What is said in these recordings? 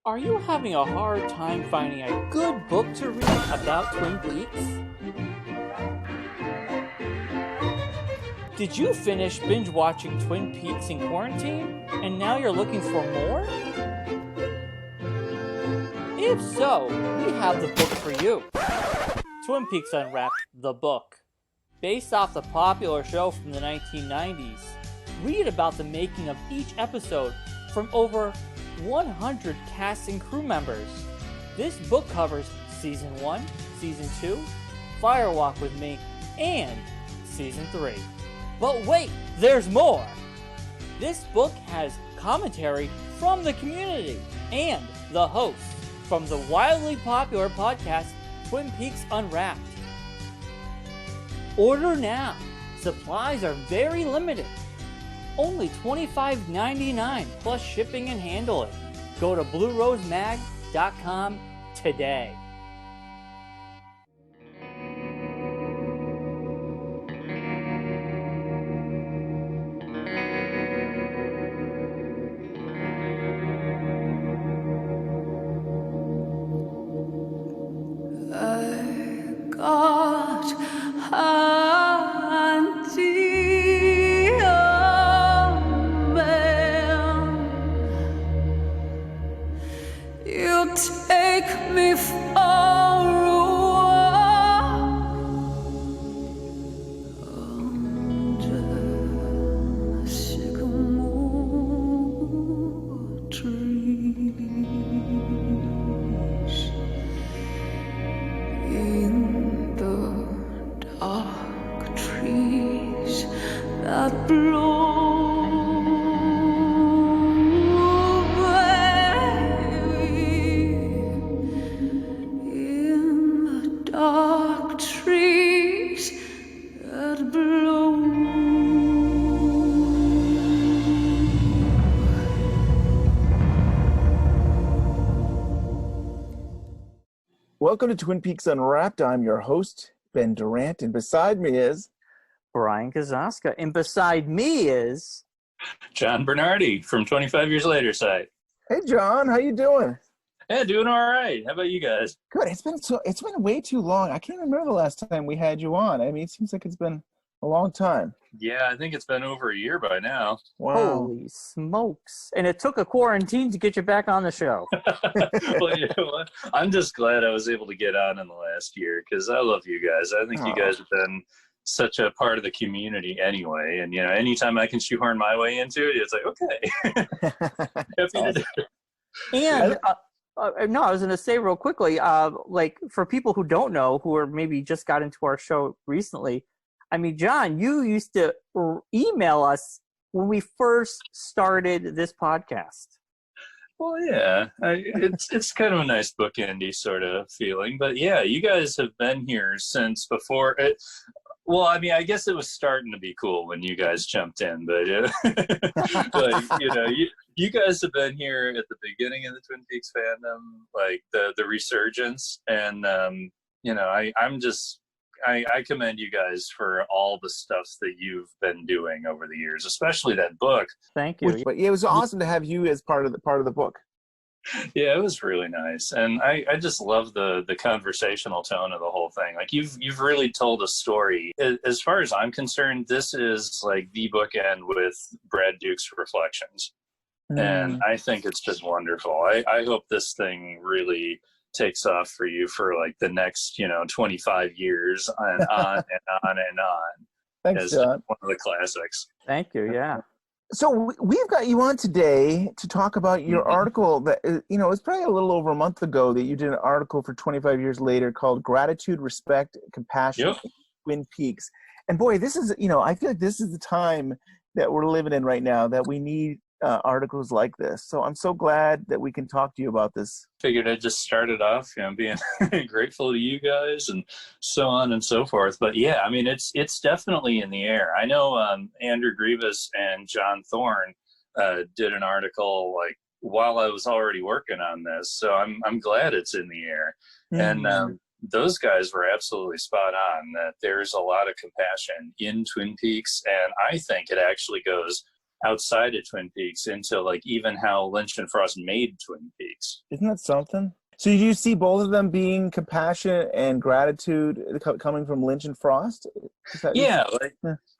Are you having a hard time finding a good book to read about Twin Peaks? Did you finish binge watching Twin Peaks in quarantine and now you're looking for more? If so, we have the book for you. Twin Peaks Unwrapped, the book. Based off the popular show from the 1990s, read about the making of each episode from over 100 cast and crew members. This book covers Season 1, Season 2, Firewalk with Me, and Season 3. But wait, there's more! This book has commentary from the community and the hosts from the wildly popular podcast Twin Peaks Unwrapped. Order now. Supplies are very limited. Only $25.99 plus shipping and handling. Go to bluerosemag.com today. Welcome to Twin Peaks Unwrapped. I'm your host, Ben Durant, and beside me is Bryon Kazaska, and beside me is John Bernardy from 25 Years Later site. Hey John, how you doing? Yeah, doing all right. How about you guys? Good. It's been way too long. I can't remember the last time we had you on. I mean, it seems like it's been a long time. Yeah, I think it's been over a year by now. Wow. Holy smokes. And it took a quarantine to get you back on the show. Well, you know what? I'm just glad I was able to get on in the last year because I love you guys. I think you guys have been such a part of the community anyway. And, you know, anytime I can shoehorn my way into it, it's like, okay. Happy to do it. And no, I was going to say real quickly, like for people who don't know, who are maybe just got into our show recently, I mean, John, you used to email us when we first started this podcast. Well, yeah, it's kind of a nice bookendy sort of feeling. But yeah, you guys have been here since before it. Well, I mean, I guess it was starting to be cool when you guys jumped in, but like, you know, you guys have been here at the beginning of the Twin Peaks fandom, like the resurgence, and you know, I commend you guys for all the stuff that you've been doing over the years, especially that book. Thank you. But it was awesome to have you as part of the book. Yeah, it was really nice, and I just love the conversational tone of the whole thing. Like you've really told a story. As far as I'm concerned, this is like the bookend with Brad Duke's Reflections, and I think it's just wonderful. I hope this thing really takes off for you for like the next 25 years and on and on and on. Thanks, John. One of the classics. Thank you. Yeah. So we've got you on today to talk about your article that, it was probably a little over a month ago that you did an article for 25 Years Later called Gratitude, Respect, Compassion, Yep. Twin Peaks. And boy, this is, I feel like this is the time that we're living in right now that we need articles like this. So I'm so glad that we can talk to you about this. Figured I'd just start it off, being grateful to you guys and so on and so forth. But yeah, I mean, it's definitely in the air. I know Andrew Grievous and John Thorne did an article like while I was already working on this. So I'm glad it's in the air. Mm-hmm. And those guys were absolutely spot on that there's a lot of compassion in Twin Peaks. And I think it actually goes outside of Twin Peaks into like even how Lynch and Frost made Twin Peaks. Isn't that something? So you see both of them being compassionate and gratitude coming from Lynch and Frost? Yeah, like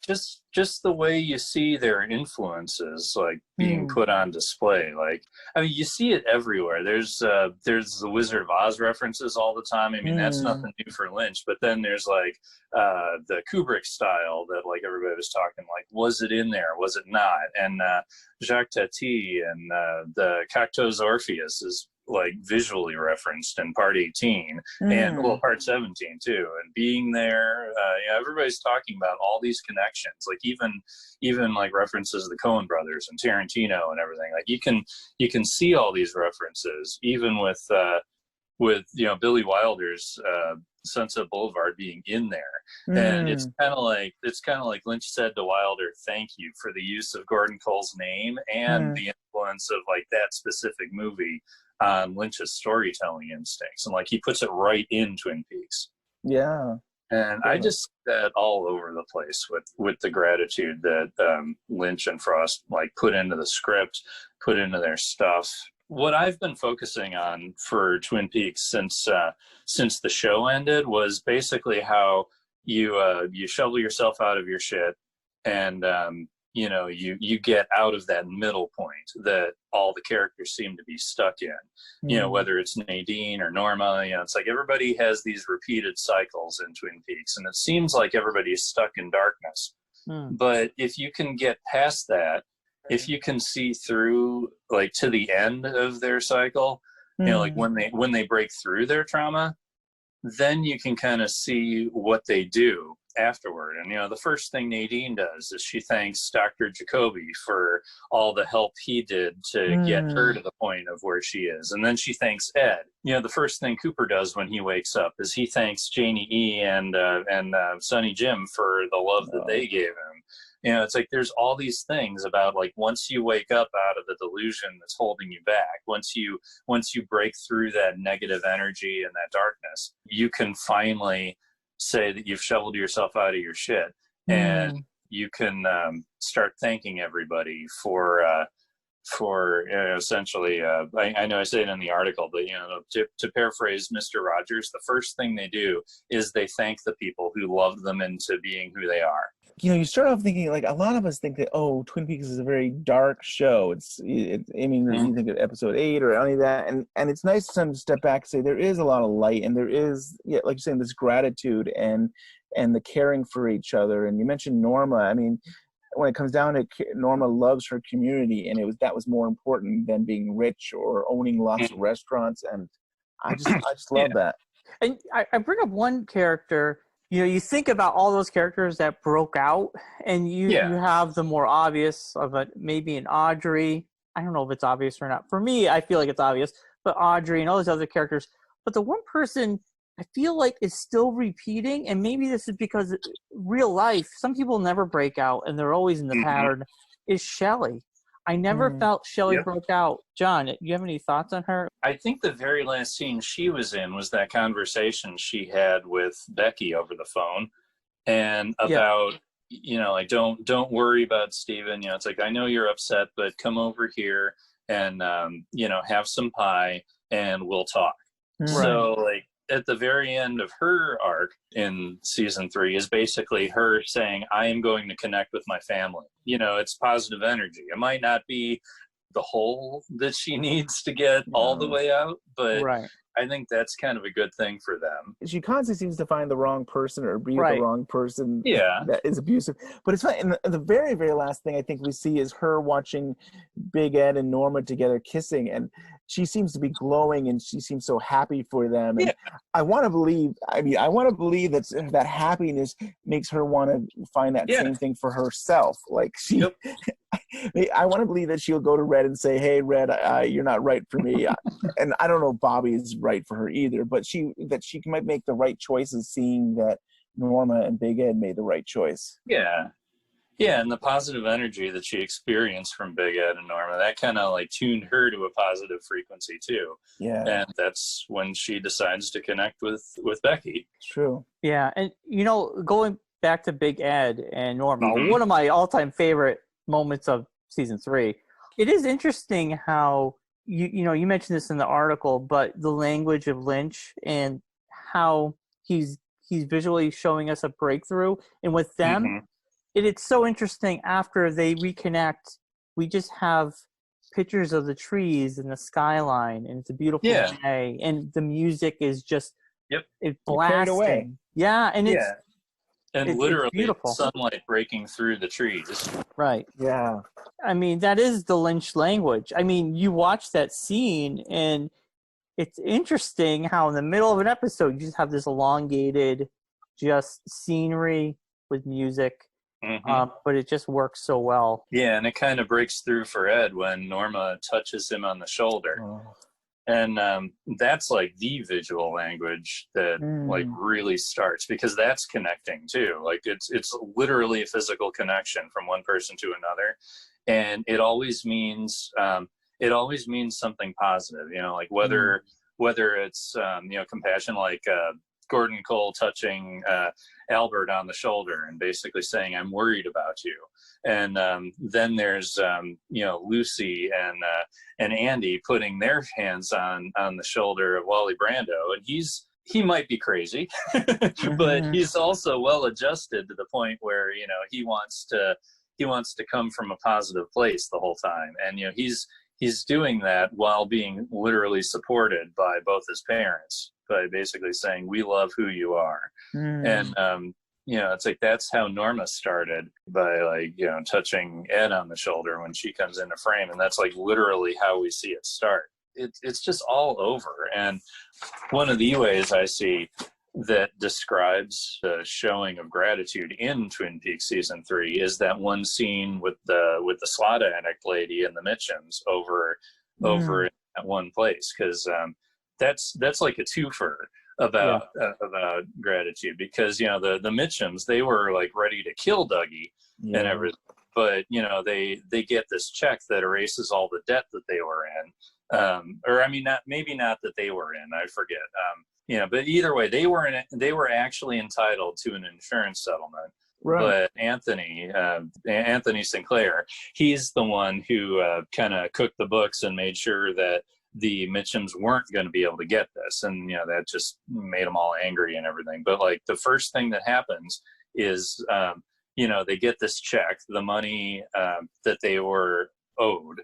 just the way you see their influences like being put on display. Like, I mean, you see it everywhere. There's the Wizard of Oz references all the time. I mean, that's nothing new for Lynch. But then there's like the Kubrick style that like everybody was talking like, was it in there? Was it not? And Jacques Tati and the Cocteau's Orpheus is like visually referenced in part 18 and well part 17 too, and being there, everybody's talking about all these connections, like even like references to the Coen brothers and Tarantino and everything. Like you can see all these references even with Billy Wilder's Sunset Boulevard being in there. And it's kind of like Lynch said to Wilder, thank you for the use of Gordon Cole's name and the influence of like that specific movie on Lynch's storytelling instincts, and like he puts it right in Twin Peaks. Yeah. And I just see that all over the place with the gratitude that Lynch and Frost like put into the script, put into their stuff. What I've been focusing on for Twin Peaks since the show ended was basically how you shovel yourself out of your shit, and you get out of that middle point that all the characters seem to be stuck in. Whether it's Nadine or Norma, it's like everybody has these repeated cycles in Twin Peaks, and it seems like everybody's stuck in darkness. But if you can get past that, if you can see through like to the end of their cycle, like when they break through their trauma, then you can kind of see what they do afterward. And the first thing Nadine does is she thanks Dr. Jacoby for all the help he did to get her to the point of where she is, and then she thanks Ed. The first thing Cooper does when he wakes up is he thanks Janie E and Sonny Jim for the love that they gave him. It's like there's all these things about like once you wake up out of the delusion that's holding you back, once you break through that negative energy and that darkness, you can finally say that you've shoveled yourself out of your shit, and you can start thanking everybody for essentially. I know I say it in the article, but to paraphrase Mr. Rogers, the first thing they do is they thank the people who loved them into being who they are. You start off thinking, like, a lot of us think that, Twin Peaks is a very dark show. You think of episode 8 or any of that, and it's nice to step back and say there is a lot of light, and there is, like you're saying, this gratitude and the caring for each other. And you mentioned Norma. I mean, when it comes down to Norma loves her community, and that was more important than being rich or owning lots of restaurants. And I just love that. And I bring up one character. You think about all those characters that broke out, and you have the more obvious of maybe an Audrey. I don't know if it's obvious or not. For me, I feel like it's obvious, but Audrey and all those other characters. But the one person I feel like is still repeating, and maybe this is because real life, some people never break out, and they're always in the pattern, is Shelley. I never felt Shelley broke out. John, do you have any thoughts on her? I think the very last scene she was in was that conversation she had with Becky over the phone, and about like don't worry about Steven. It's like, I know you're upset, but come over here and have some pie and we'll talk. So like at the very end of her arc in season 3 is basically her saying, I am going to connect with my family. It's positive energy. It might not be the whole that she needs to get all the way out, but I think that's kind of a good thing for them. She constantly seems to find the wrong person or be the wrong person that is abusive. But it's funny, and the very, very last thing I think we see is her watching Big Ed and Norma together kissing, and she seems to be glowing, and she seems so happy for them. And I want to believe that happiness makes her want to find that same thing for herself. Like I want to believe that she'll go to Red and say, hey, Red, you're not right for me. And I don't know if Bobby is right for her either, but she might make the right choices, seeing that Norma and Big Ed made the right choice. Yeah, and the positive energy that she experienced from Big Ed and Norma, that kind of like tuned her to a positive frequency too. Yeah. And that's when she decides to connect with Becky. It's true. Yeah, and going back to Big Ed and Norma, one of my all-time favorite moments of season 3. It is interesting how you mentioned this in the article, but the language of Lynch and how he's visually showing us a breakthrough, and with them, it's so interesting. After they reconnect, we just have pictures of the trees and the skyline, and it's a beautiful day, and the music is just it's blasting. Away. Yeah, and it's literally beautiful. Sunlight breaking through the trees. Right. Yeah. I mean, that is the Lynch language. I mean, you watch that scene, and it's interesting how in the middle of an episode you just have this elongated, just scenery with music. But it just works so well. Yeah, and it kind of breaks through for Ed when Norma touches him on the shoulder. And that's like the visual language that like really starts, because that's connecting too. Like it's literally a physical connection from one person to another, and it always means something positive. You know, like whether it's compassion, like Gordon Cole touching Albert on the shoulder and basically saying, "I'm worried about you." And then there's Lucy and Andy putting their hands on the shoulder of Wally Brando, and he might be crazy, but he's also well adjusted to the point where he wants to come from a positive place the whole time, and he's doing that while being literally supported by both his parents, by basically saying, "We love who you are." And it's like that's how Norma started, by touching Ed on the shoulder when she comes into frame, and that's like literally how we see it start. It's just all over. And one of the ways I see that describes the showing of gratitude in Twin Peaks season 3 is that one scene with the slot addict lady and the Mitchums over in that one place, because that's like a twofer about gratitude, because the Mitchums, they were like ready to kill Dougie and everything, but they get this check that erases all the debt that they were in, or I mean, not that they were in, I forget, but either way, they were actually entitled to an insurance settlement. Right. But Anthony Sinclair, he's the one who kind of cooked the books and made sure that the Mitchums weren't going to be able to get this, and that just made them all angry and everything. But like the first thing that happens is they get this check, the money that they were owed,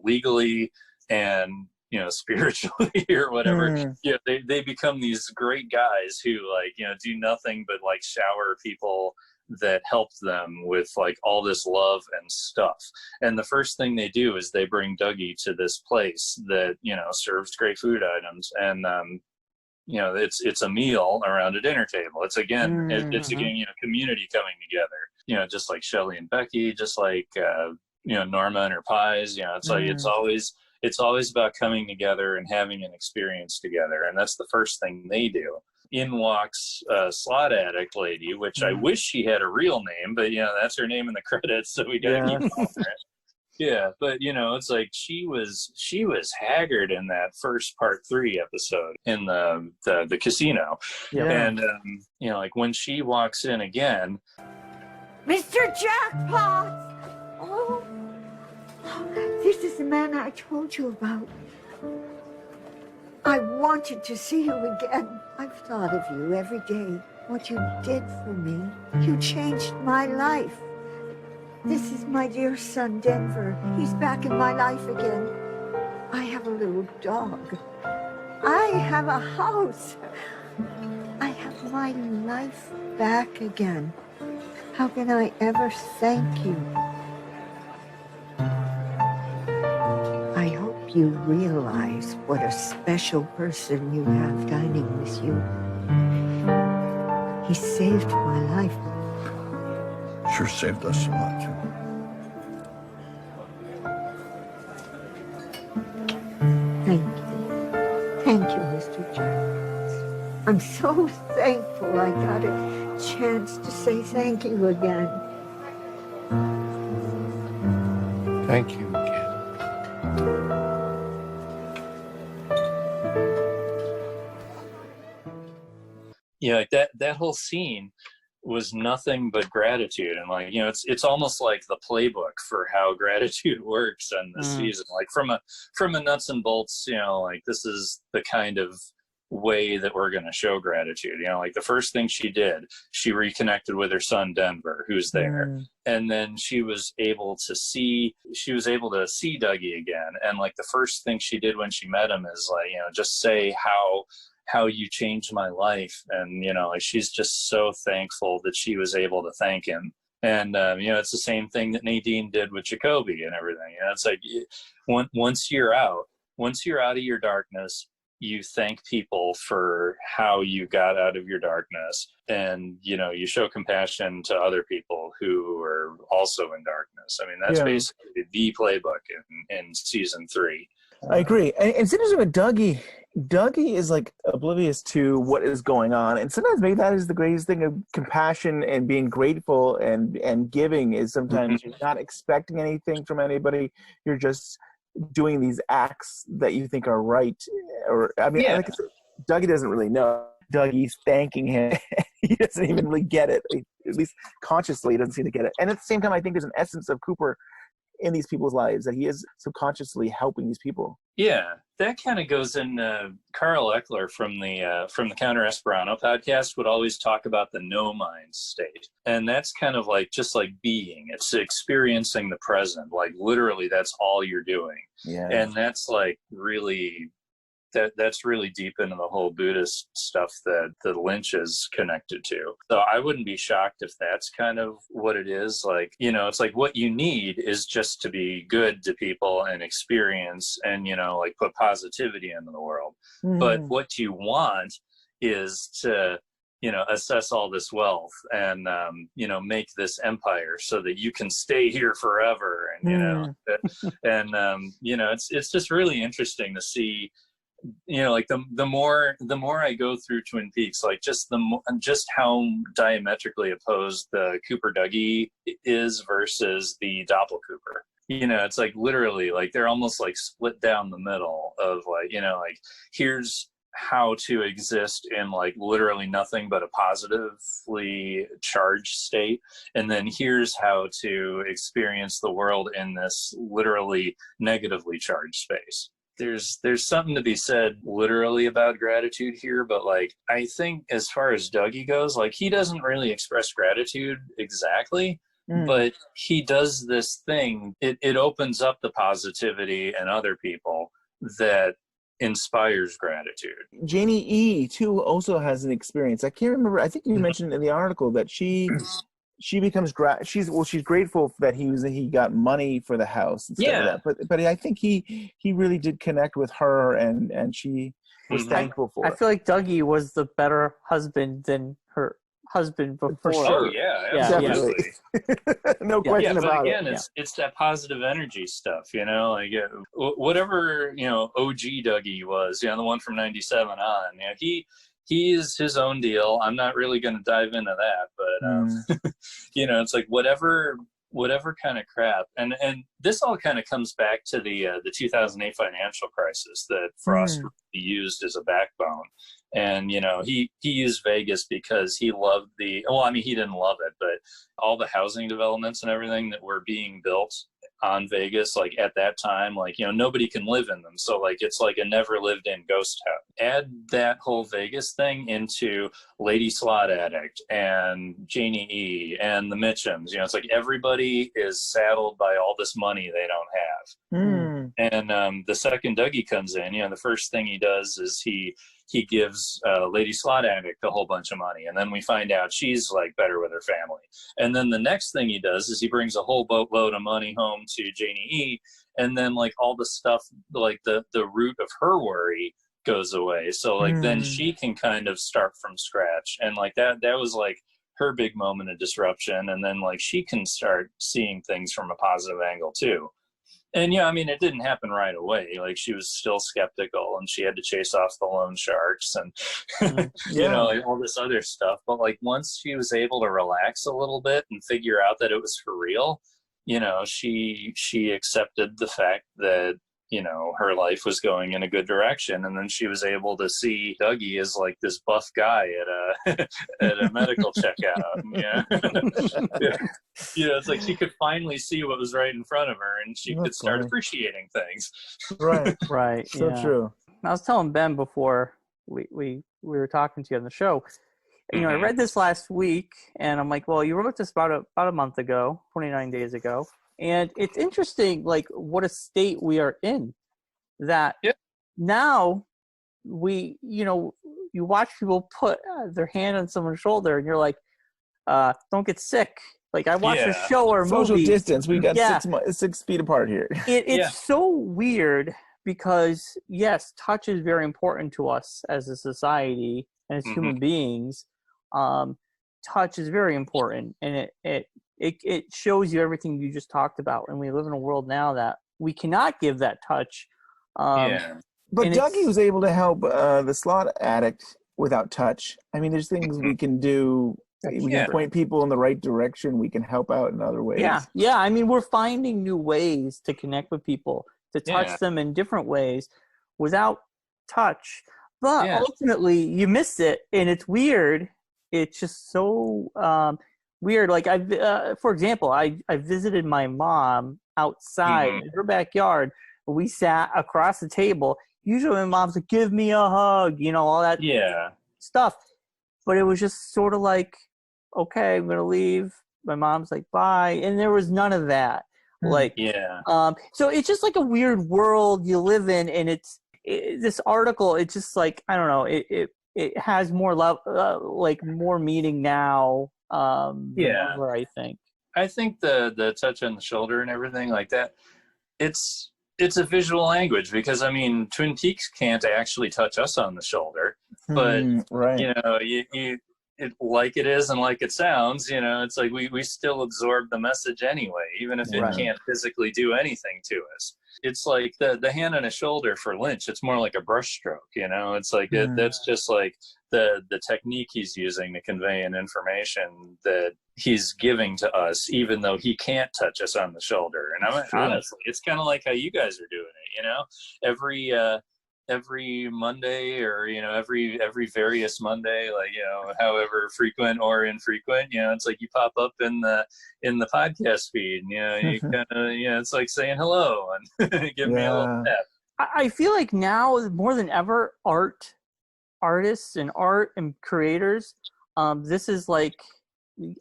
legally and spiritually or whatever. They become these great guys who do nothing but shower people that helped them with all this love and stuff. And the first thing they do is they bring Dougie to this place that serves great food items, and it's a meal around a dinner table. It's again community coming together, just like Shelley and Becky, just like Norma and her pies. It's like it's always about coming together and having an experience together, and that's the first thing they do. In walks slot addict lady, which I wish she had a real name, but that's her name in the credits, so we gotta keep calling her. Yeah, but it's like she was haggard in that first part 3 episode in the casino, and when she walks in again, Mr. Jackpot! Oh, this is the man I told you about. I wanted to see you again. I've thought of you every day. What you did for me. You changed my life. This is my dear son, Denver. He's back in my life again. I have a little dog. I have a house. I have my life back again. How can I ever thank you? I hope you realize what a special person you have dining with you. He saved my life. Sure saved us a lot, too. Thank you. Thank you, Mr. Jones. I'm so thankful I got a chance to say thank you again. Thank you again. Like that whole scene was nothing but gratitude. And like, you know, it's almost like the playbook for how gratitude works in this season. Like from a nuts and bolts, you know, like this is the kind of way that we're going to show gratitude. You know, like the first thing she did, she reconnected with her son Denver, who's there. And then she was able to see Dougie again. And like the first thing she did when she met him is like, you know, just say how you changed my life. And, you know, like she's just so thankful that she was able to thank him. And, you know, it's the same thing that Nadine did with Jacoby and everything. You know, it's like once you're out of your darkness, you thank people for how you got out of your darkness. And, you know, you show compassion to other people who are also in darkness. I mean, that's basically the playbook in season 3. I agree. And it's interesting with Dougie. Dougie is like oblivious to what is going on. And sometimes maybe that is the greatest thing of compassion and being grateful and giving is sometimes you're not expecting anything from anybody. You're just doing these acts that you think are right. Or, I mean, like I said, Dougie doesn't really know. Dougie's thanking him. He doesn't even really get it. At least consciously, he doesn't seem to get it. And at the same time, I think there's an essence of Cooper in these people's lives that he is subconsciously helping these people. Yeah, that kind of goes in. Carl Eckler from the Counter Esperanto podcast would always talk about the no mind state, and that's kind of like just like being. It's experiencing the present. Like literally, that's all you're doing. Yeah, and that's like really. That's really deep into the whole Buddhist stuff that Lynch is connected to. So I wouldn't be shocked if that's kind of what it is. Like, you know, it's like what you need is just to be good to people and experience and, you know, like put positivity into the world. But what you want is to, you know, assess all this wealth and, you know, make this empire so that you can stay here forever. And, you know, and, you know, it's just really interesting to see, you know, like the more I go through Twin Peaks, like just how diametrically opposed the Cooper Dougie is versus the Doppel Cooper. You know, it's like literally like they're almost like split down the middle of like, you know, like here's how to exist in like literally nothing but a positively charged state, and then here's how to experience the world in this literally negatively charged space. There's something to be said literally about gratitude here, but like I think as far as Dougie goes, like he doesn't really express gratitude exactly, but he does this thing. It opens up the positivity in other people that inspires gratitude. Janie E too also has an experience. I can't remember. I think you mentioned in the article that she becomes she's grateful that he got money for the house and stuff like that. But I think he really did connect with her and she was thankful for it. I feel like Dougie was the better husband than her husband before. For sure. Oh yeah, absolutely. No question about it. Again, it's that positive energy stuff, you know, like whatever, you know, OG Dougie was, you know, the one from 97 on, you know, he is his own deal. I'm not really going to dive into that, but you know, it's like whatever kind of crap, and this all kind of comes back to the 2008 financial crisis that Frost used as a backbone. And you know, he used Vegas because he loved he didn't love it, but all the housing developments and everything that were being built on Vegas, like at that time, like, you know, nobody can live in them. So like, it's like a never lived in ghost house. Add that whole Vegas thing into Lady Slot Addict and Janie E and the Mitchums. You know, it's like everybody is saddled by all this money they don't have. And the second Dougie comes in, you know, the first thing he does is he gives Lady Slot Addict a whole bunch of money, and then we find out she's like better with her family. And then the next thing he does is he brings a whole boatload of money home to Janie E, and then like all the stuff, like the root of her worry goes away. So like then she can kind of start from scratch, and like that was like her big moment of disruption, and then like she can start seeing things from a positive angle too. And yeah, I mean, it didn't happen right away. Like she was still skeptical, and she had to chase off the loan sharks and you know, like, all this other stuff. But like once she was able to relax a little bit and figure out that it was for real, you know, she accepted the fact that you know, her life was going in a good direction, and then she was able to see Dougie as like this buff guy at a at a medical checkout. Yeah. Yeah, it's like she could finally see what was right in front of her, and she could start appreciating things. Right. Right. So true. I was telling Ben before we were talking to you on the show, you know, I read this last week, and I'm like, well, you wrote this about a month ago, 29 days ago. And it's interesting, like, what a state we are in, that now we, you know, you watch people put their hand on someone's shoulder, and you're like, don't get sick. Like, I watched a show or a movie. Social distance. We got 6 feet apart here. It's so weird because, yes, touch is very important to us as a society and as human beings. Touch is very important, and it shows you everything you just talked about. And we live in a world now that we cannot give that touch. But Dougie was able to help the slot addict without touch. I mean, there's things we can do. We can point people in the right direction. We can help out in other ways. Yeah. I mean, we're finding new ways to connect with people, to touch them in different ways without touch. But ultimately, you miss it, and it's weird. It's just so weird. Like, for example, I visited my mom outside in her backyard. We sat across the table. Usually my mom's like, give me a hug, you know, all that stuff. But it was just sort of like, okay, I'm going to leave. My mom's like, bye. And there was none of that. Like, so it's just like a weird world you live in. And this article, it's just like, I don't know, it has more love, like more meaning now. Than ever, I think. I think the touch on the shoulder and everything like that, it's a visual language, because I mean, Twin Peaks can't actually touch us on the shoulder, but you know, it like it is and like it sounds, you know, it's like we still absorb the message anyway, even if it can't physically do anything to us. It's like the hand on his shoulder for Lynch, it's more like a brush stroke, you know, it's like that's just like the technique he's using to convey an information that he's giving to us, even though he can't touch us on the shoulder. And honestly, it's kind of like how you guys are doing it, you know, every Monday, or, you know, every various Monday, like, you know, however frequent or infrequent, you know, it's like you pop up in the podcast feed, and, you know, you kind of, you know, it's like saying hello and give me a little tap. I feel like now more than ever, artists and art and creators, this is like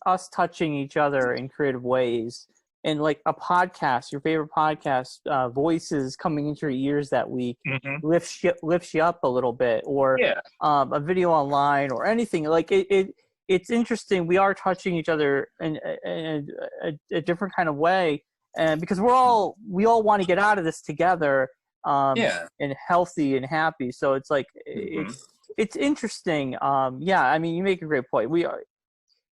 us touching each other in creative ways. And like a podcast, your favorite podcast, voices coming into your ears that week lifts you up a little bit, or a video online or anything. Like it's interesting. We are touching each other in a different kind of way, and because we all want to get out of this together, and healthy and happy. So it's like it's interesting. I mean, you make a great point. We are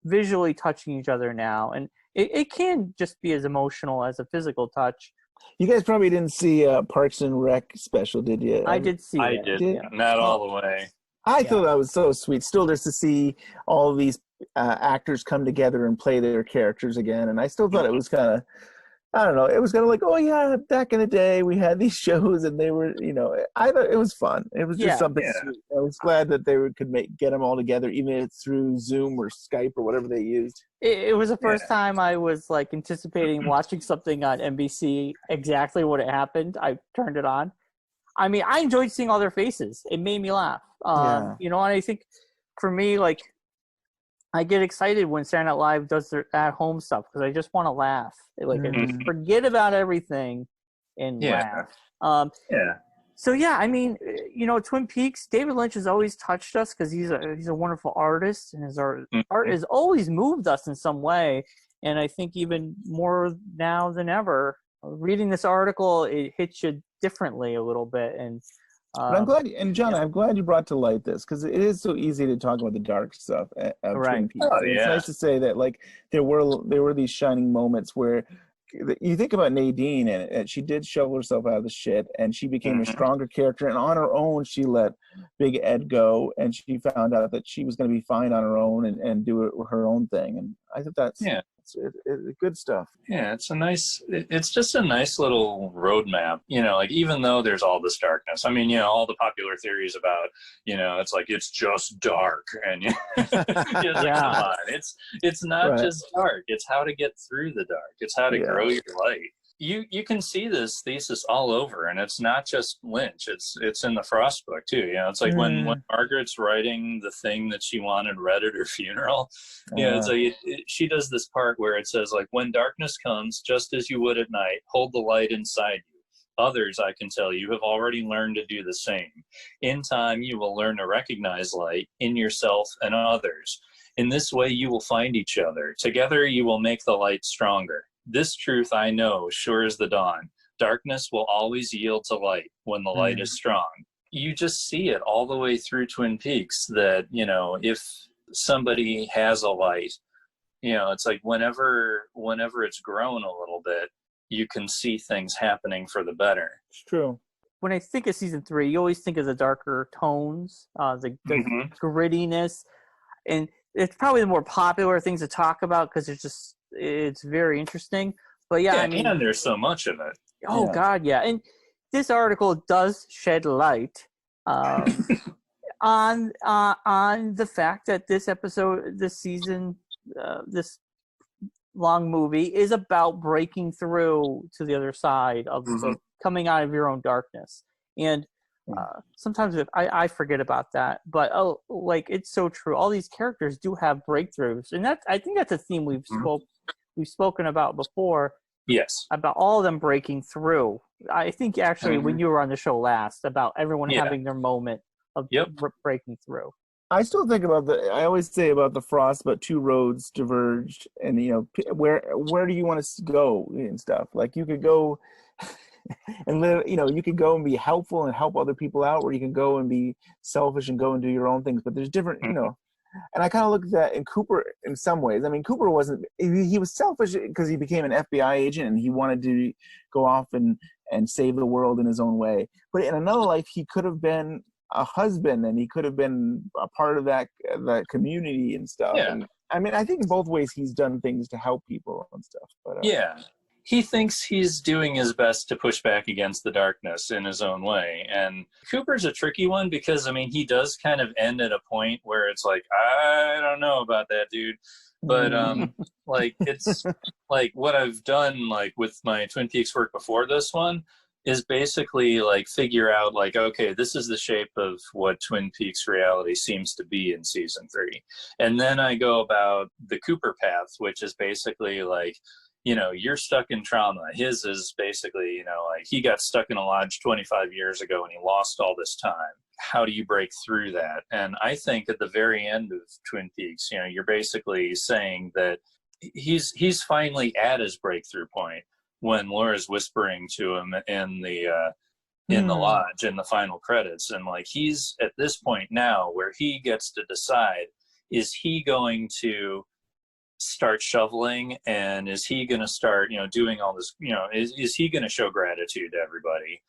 visually touching each other now, and it can just be as emotional as a physical touch. You guys probably didn't see Parks and Rec special, did you? I did see I that. did. Not all the way. I thought that was so sweet. Still, just to see all of these actors come together and play their characters again. And I still thought it was kind of, I don't know, it was kind of like, oh yeah, back in the day we had these shows and they were, you know, I thought it was fun. It was just something sweet. I was glad that they could get them all together, even if it's through Zoom or Skype or whatever they used. It was the first time I was like anticipating watching something on NBC exactly what it happened. I turned it on. I mean, I enjoyed seeing all their faces. It made me laugh. You know, and I think for me, like, I get excited when Saturday Night Live does their at-home stuff because I just want to laugh. Like, I just forget about everything and laugh. So yeah, I mean, you know, Twin Peaks. David Lynch has always touched us because he's a wonderful artist, and his art has always moved us in some way. And I think even more now than ever, reading this article, it hits you differently a little bit. And but I'm glad, and John, I'm glad you brought to light this, because it is so easy to talk about the dark stuff of Twin Peaks. It's nice to say that, like, there were these shining moments where you think about Nadine, and she did shovel herself out of the shit, and she became a stronger character, and on her own she let Big Ed go, and she found out that she was going to be fine on her own and do her own thing. And I think that's It's good stuff. Yeah, it's just a nice little roadmap, like even though there's all this darkness, I mean, all the popular theories about, it's like, it's just dark, and it's like, come on, it's not just dark, it's how to get through the dark, it's how to grow your light. You can see this thesis all over, and it's not just Lynch. It's in the Frost book too. It's like when Margaret's writing the thing that she wanted read at her funeral. It's like she does this part where it says, like, when darkness comes, just as you would at night, hold the light inside you. Others, I can tell you, have already learned to do the same. In time, you will learn to recognize light in yourself and others. In this way, you will find each other. Together, you will make the light stronger. This truth I know, sure as the dawn. Darkness will always yield to light when the light is strong. You just see it all the way through Twin Peaks that, if somebody has a light, it's like whenever it's grown a little bit, you can see things happening for the better. It's true. When I think of season 3, you always think of the darker tones, the grittiness, and it's probably the more popular things to talk about because it's very interesting. But I mean, and there's so much of it. Oh God, yeah. And this article does shed light on the fact that this episode, this season, this long movie is about breaking through to the other side of coming out of your own darkness. And sometimes I forget about that, but it's so true. All these characters do have breakthroughs, and I think that's a theme we've spoken about before. Yes, about all of them breaking through. I think actually when you were on the show last, about everyone having their moment of breaking through. I still think about I always say about the Frost, but two roads diverged, and where do you want to go and stuff. Like you could go and live, you could go and be helpful and help other people out, or you can go and be selfish and go and do your own things. But there's different, and I kind of look at that in Cooper in some ways. I mean, Cooper he was selfish because he became an FBI agent and he wanted to go off and save the world in his own way. But in another life, he could have been a husband and he could have been a part of that community and stuff. Yeah. And I mean, I think in both ways he's done things to help people and stuff. But he thinks he's doing his best to push back against the darkness in his own way. And Cooper's a tricky one because, I mean, he does kind of end at a point where it's like, I don't know about that, dude. But, it's like what I've done, like with my Twin Peaks work before this one, is basically like figure out like, okay, this is the shape of what Twin Peaks reality seems to be in season 3. And then I go about the Cooper path, which is basically like, you're stuck in trauma. His is basically, like he got stuck in a lodge 25 years ago and he lost all this time. How do you break through that? And I think at the very end of Twin Peaks, you're basically saying that he's finally at his breakthrough point when Laura's whispering to him in the lodge in the final credits. And like, he's at this point now where he gets to decide, is he going to start shoveling, and is he going to start doing all this, is he going to show gratitude to everybody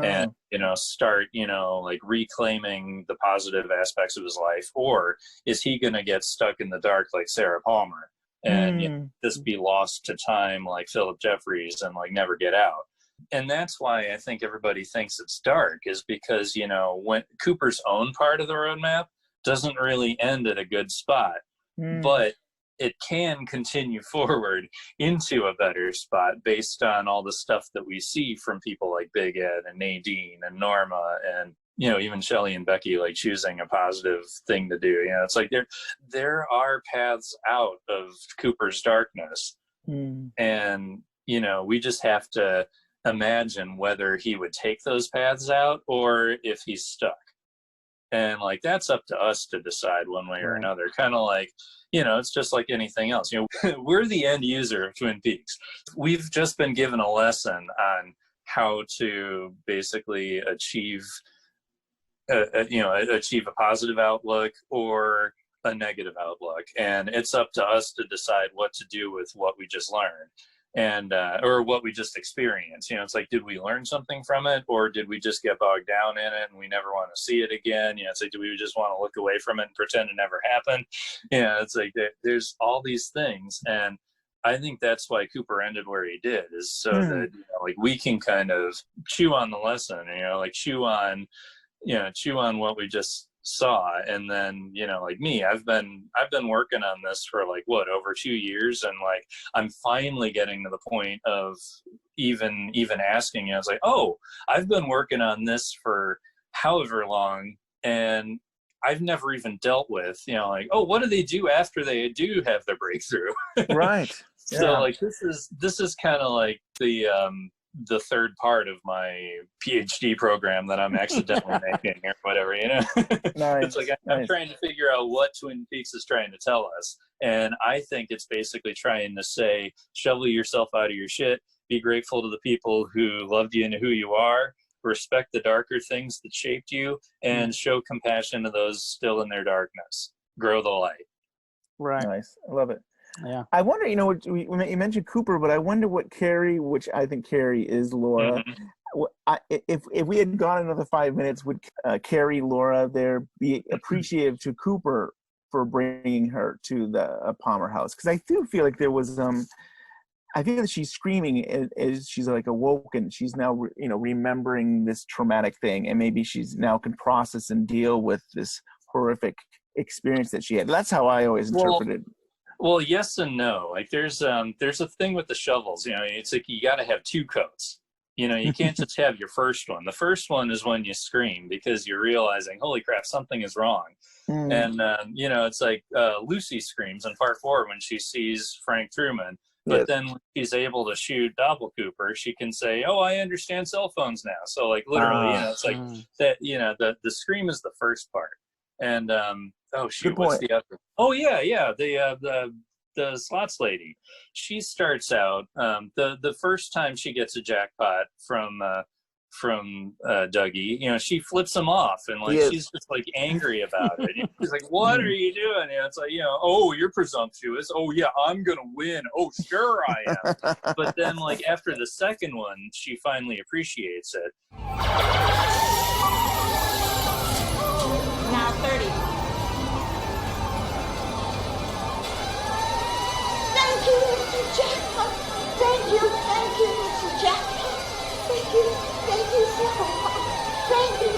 and start like reclaiming the positive aspects of his life, or is he going to get stuck in the dark like Sarah Palmer and just be lost to time like Philip Jeffries and like never get out? And that's why I think everybody thinks it's dark, is because when Cooper's own part of the roadmap doesn't really end at a good spot, but it can continue forward into a better spot based on all the stuff that we see from people like Big Ed and Nadine and Norma and, even Shelley and Becky, like choosing a positive thing to do. It's like there are paths out of Cooper's darkness. And, we just have to imagine whether he would take those paths out or if he's stuck. And like, that's up to us to decide one way or another. Kind of like, it's just like anything else. We're the end user of Twin Peaks. We've just been given a lesson on how to basically achieve a positive outlook or a negative outlook. And it's up to us to decide what to do with what we just learned. And or what we just experienced. It's like, did we learn something from it, or did we just get bogged down in it and we never want to see it again? It's like, do we just want to look away from it and pretend it never happened? It's like there's all these things, and I think that's why Cooper ended where he did, is so that, you know, like, we can kind of chew on the lesson, you know, like chew on what we just saw. And then, you know, like me, I've been working on this for like over 2 years, and like I'm finally getting to the point of even asking, you know, it's like, oh, I've been working on this for however long, and I've never even dealt with, you know, like, oh, what do they do after they do have their breakthrough? Right. Yeah. So like this is kind of like the third part of my PhD program that I'm accidentally making or whatever, you know. Nice. It's like I'm trying to figure out what Twin Peaks is trying to tell us, and I think it's basically trying to say, shovel yourself out of your shit, be grateful to the people who loved you and who you are, respect the darker things that shaped you, and show compassion to those still in their darkness. Grow the light. Right. Nice. I love it. Yeah. I wonder, you know, you mentioned Cooper, but I wonder what Carrie, which I think Carrie is Laura. If we had gone another 5 minutes, would Carrie, Laura there be appreciative to Cooper for bringing her to the Palmer house? Because I do feel like there was I feel that she's screaming as she's like awoken. She's now, you know, remembering this traumatic thing, and maybe she's now can process and deal with this horrific experience that she had. That's how I always interpreted. Well, yes and no. Like there's a thing with the shovels, you know, it's like you got to have two coats. You know, you can't just have your first one. The first one is when you scream because you're realizing, holy crap, something is wrong. And, you know, it's like Lucy screams in part 4 when she sees Frank Truman. But then when she's able to shoot Doppel Cooper, she can say, oh, I understand cell phones now. So, like, literally, you know, it's like that, you know, the scream is the first part. And, oh, shoot, what's the other? Oh, yeah, the slots lady. She starts out, the first time she gets a jackpot from Dougie, you know, she flips him off, and like she's just like angry about it. You know, she's like, "What are you doing?" You know, it's like, you know, "Oh, you're presumptuous. Oh yeah, I'm gonna win. Oh sure I am." But then like after the second one, she finally appreciates it. Now 30. Thank you, Mr. Jackpot. Thank you, Mr. Jackpot. Thank you so much. Thank you.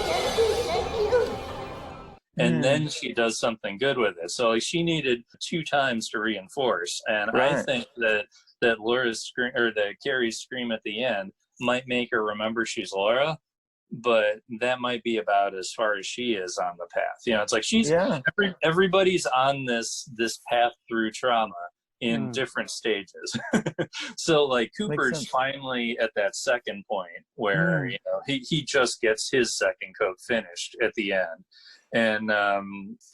And then she does something good with it. So like, she needed 2 times to reinforce. And I think that Laura's scream, or that Carrie's scream at the end, might make her remember she's Laura, but that might be about as far as she is on the path. You know, it's like she's everybody's on this path through trauma in different stages. So like Cooper's finally at that second point where you know he just gets his second coat finished at the end, and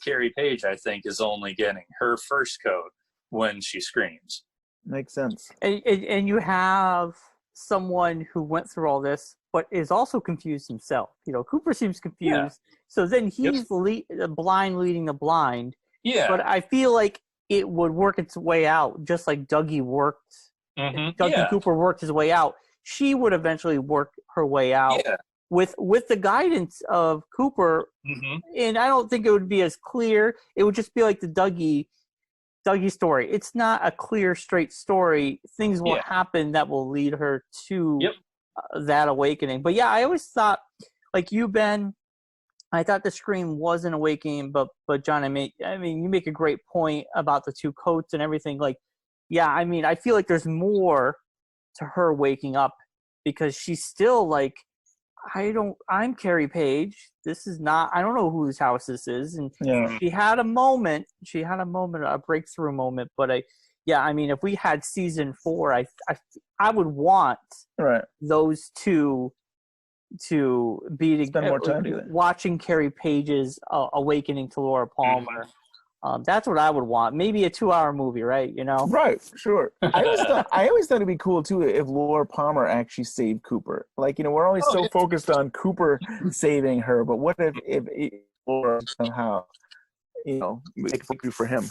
Carrie Page, I think, is only getting her first coat when she screams. Makes sense. And you have someone who went through all this but is also confused himself. You know, Cooper seems confused, so then he's the blind leading the blind. But I feel like it would work its way out, just like Dougie worked. Dougie Cooper worked his way out. She would eventually work her way out with the guidance of Cooper. And I don't think it would be as clear. It would just be like the Dougie story. It's not a clear, straight story. Things will happen that will lead her to that awakening. But yeah, I always thought, like you, Ben, I thought the scream was an awakening, but John, I mean, you make a great point about the 2 coats and everything. Like, yeah, I mean, I feel like there's more to her waking up because she's still like, I'm Carrie Page. This is not, I don't know whose house this is. And she had a moment, a breakthrough moment. But I mean, if we had season 4, I would want those 2 to be together, more time together, watching Carrie Page's awakening to Laura Palmer. That's what I would want. Maybe a 2-hour movie, right? You know, right? Sure. I always thought it'd be cool too if Laura Palmer actually saved Cooper. Like, you know, we're always so focused on Cooper saving her, but what if Laura somehow, you know, make a breakthrough for him?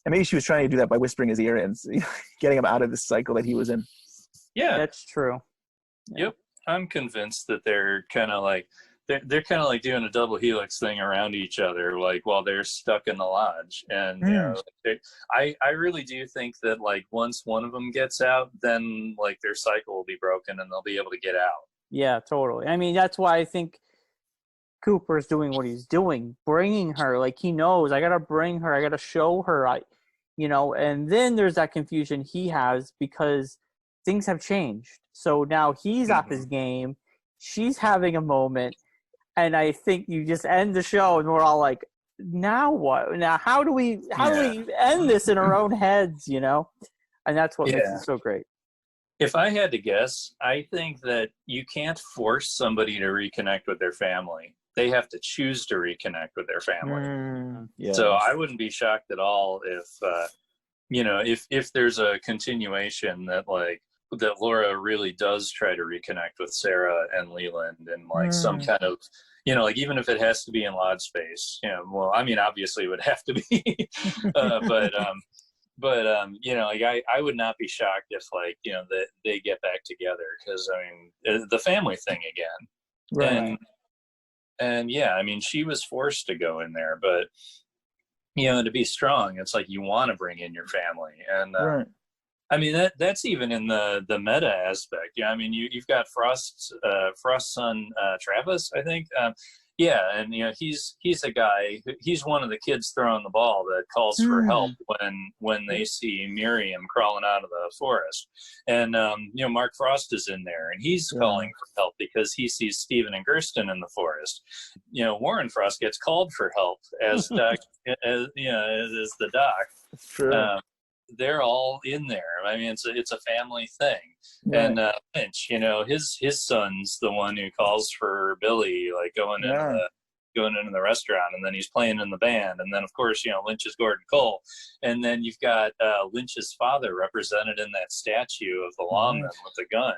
And maybe she was trying to do that by whispering his ear and getting him out of the cycle that he was in. Yeah, that's true. Yep. I'm convinced that they're kind of like they're kind of like doing a double helix thing around each other, like while they're stuck in the lodge. And you know, I really do think that like once one of them gets out, then like their cycle will be broken and they'll be able to get out. Yeah, totally. I mean, that's why I think Cooper's doing what he's doing, bringing her. Like he knows, I gotta bring her, I gotta show her. And then there's that confusion he has because things have changed. So now he's off his game. She's having a moment. And I think you just end the show and we're all like, now what? Now how do we end this in our own heads, you know? And that's what makes it so great. If I had to guess, I think that you can't force somebody to reconnect with their family. They have to choose to reconnect with their family. So I wouldn't be shocked at all if there's a continuation that Laura really does try to reconnect with Sarah and Leland and like some kind of, like even if it has to be in lodge space, well, I mean, obviously it would have to be, but I would not be shocked if that they get back together because I mean, the family thing again. Right. And yeah, I mean, she was forced to go in there, but to be strong, it's like you want to bring in your family. And right. I mean, that's even in the meta aspect. Yeah, I mean, you've got Frost's son, Travis, I think. And he's a guy. He's one of the kids throwing the ball that calls for help when they see Miriam crawling out of the forest. And Mark Frost is in there, and he's calling for help because he sees Stephen and Gersten in the forest. Warren Frost gets called for help as doc, as the doc. True. They're all in there. I mean, it's a family thing. Right. And Lynch, his son's the one who calls for Billy, like going into the restaurant, and then he's playing in the band, and then of course Lynch is Gordon Cole, and then you've got Lynch's father represented in that statue of the lawman with the gun.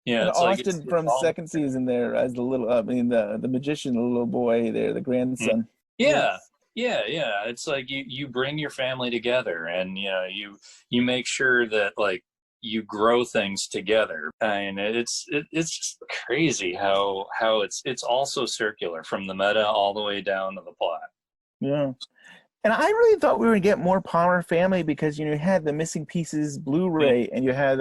And it's Austin from second season there as the little, the magician, the little boy there, the grandson. Yeah. It's like you bring your family together, and you make sure that like you grow things together. And it's just crazy how it's also circular from the meta all the way down to the plot. Yeah. And I really thought we were going to get more Palmer family because, you had the Missing Pieces Blu-ray and you had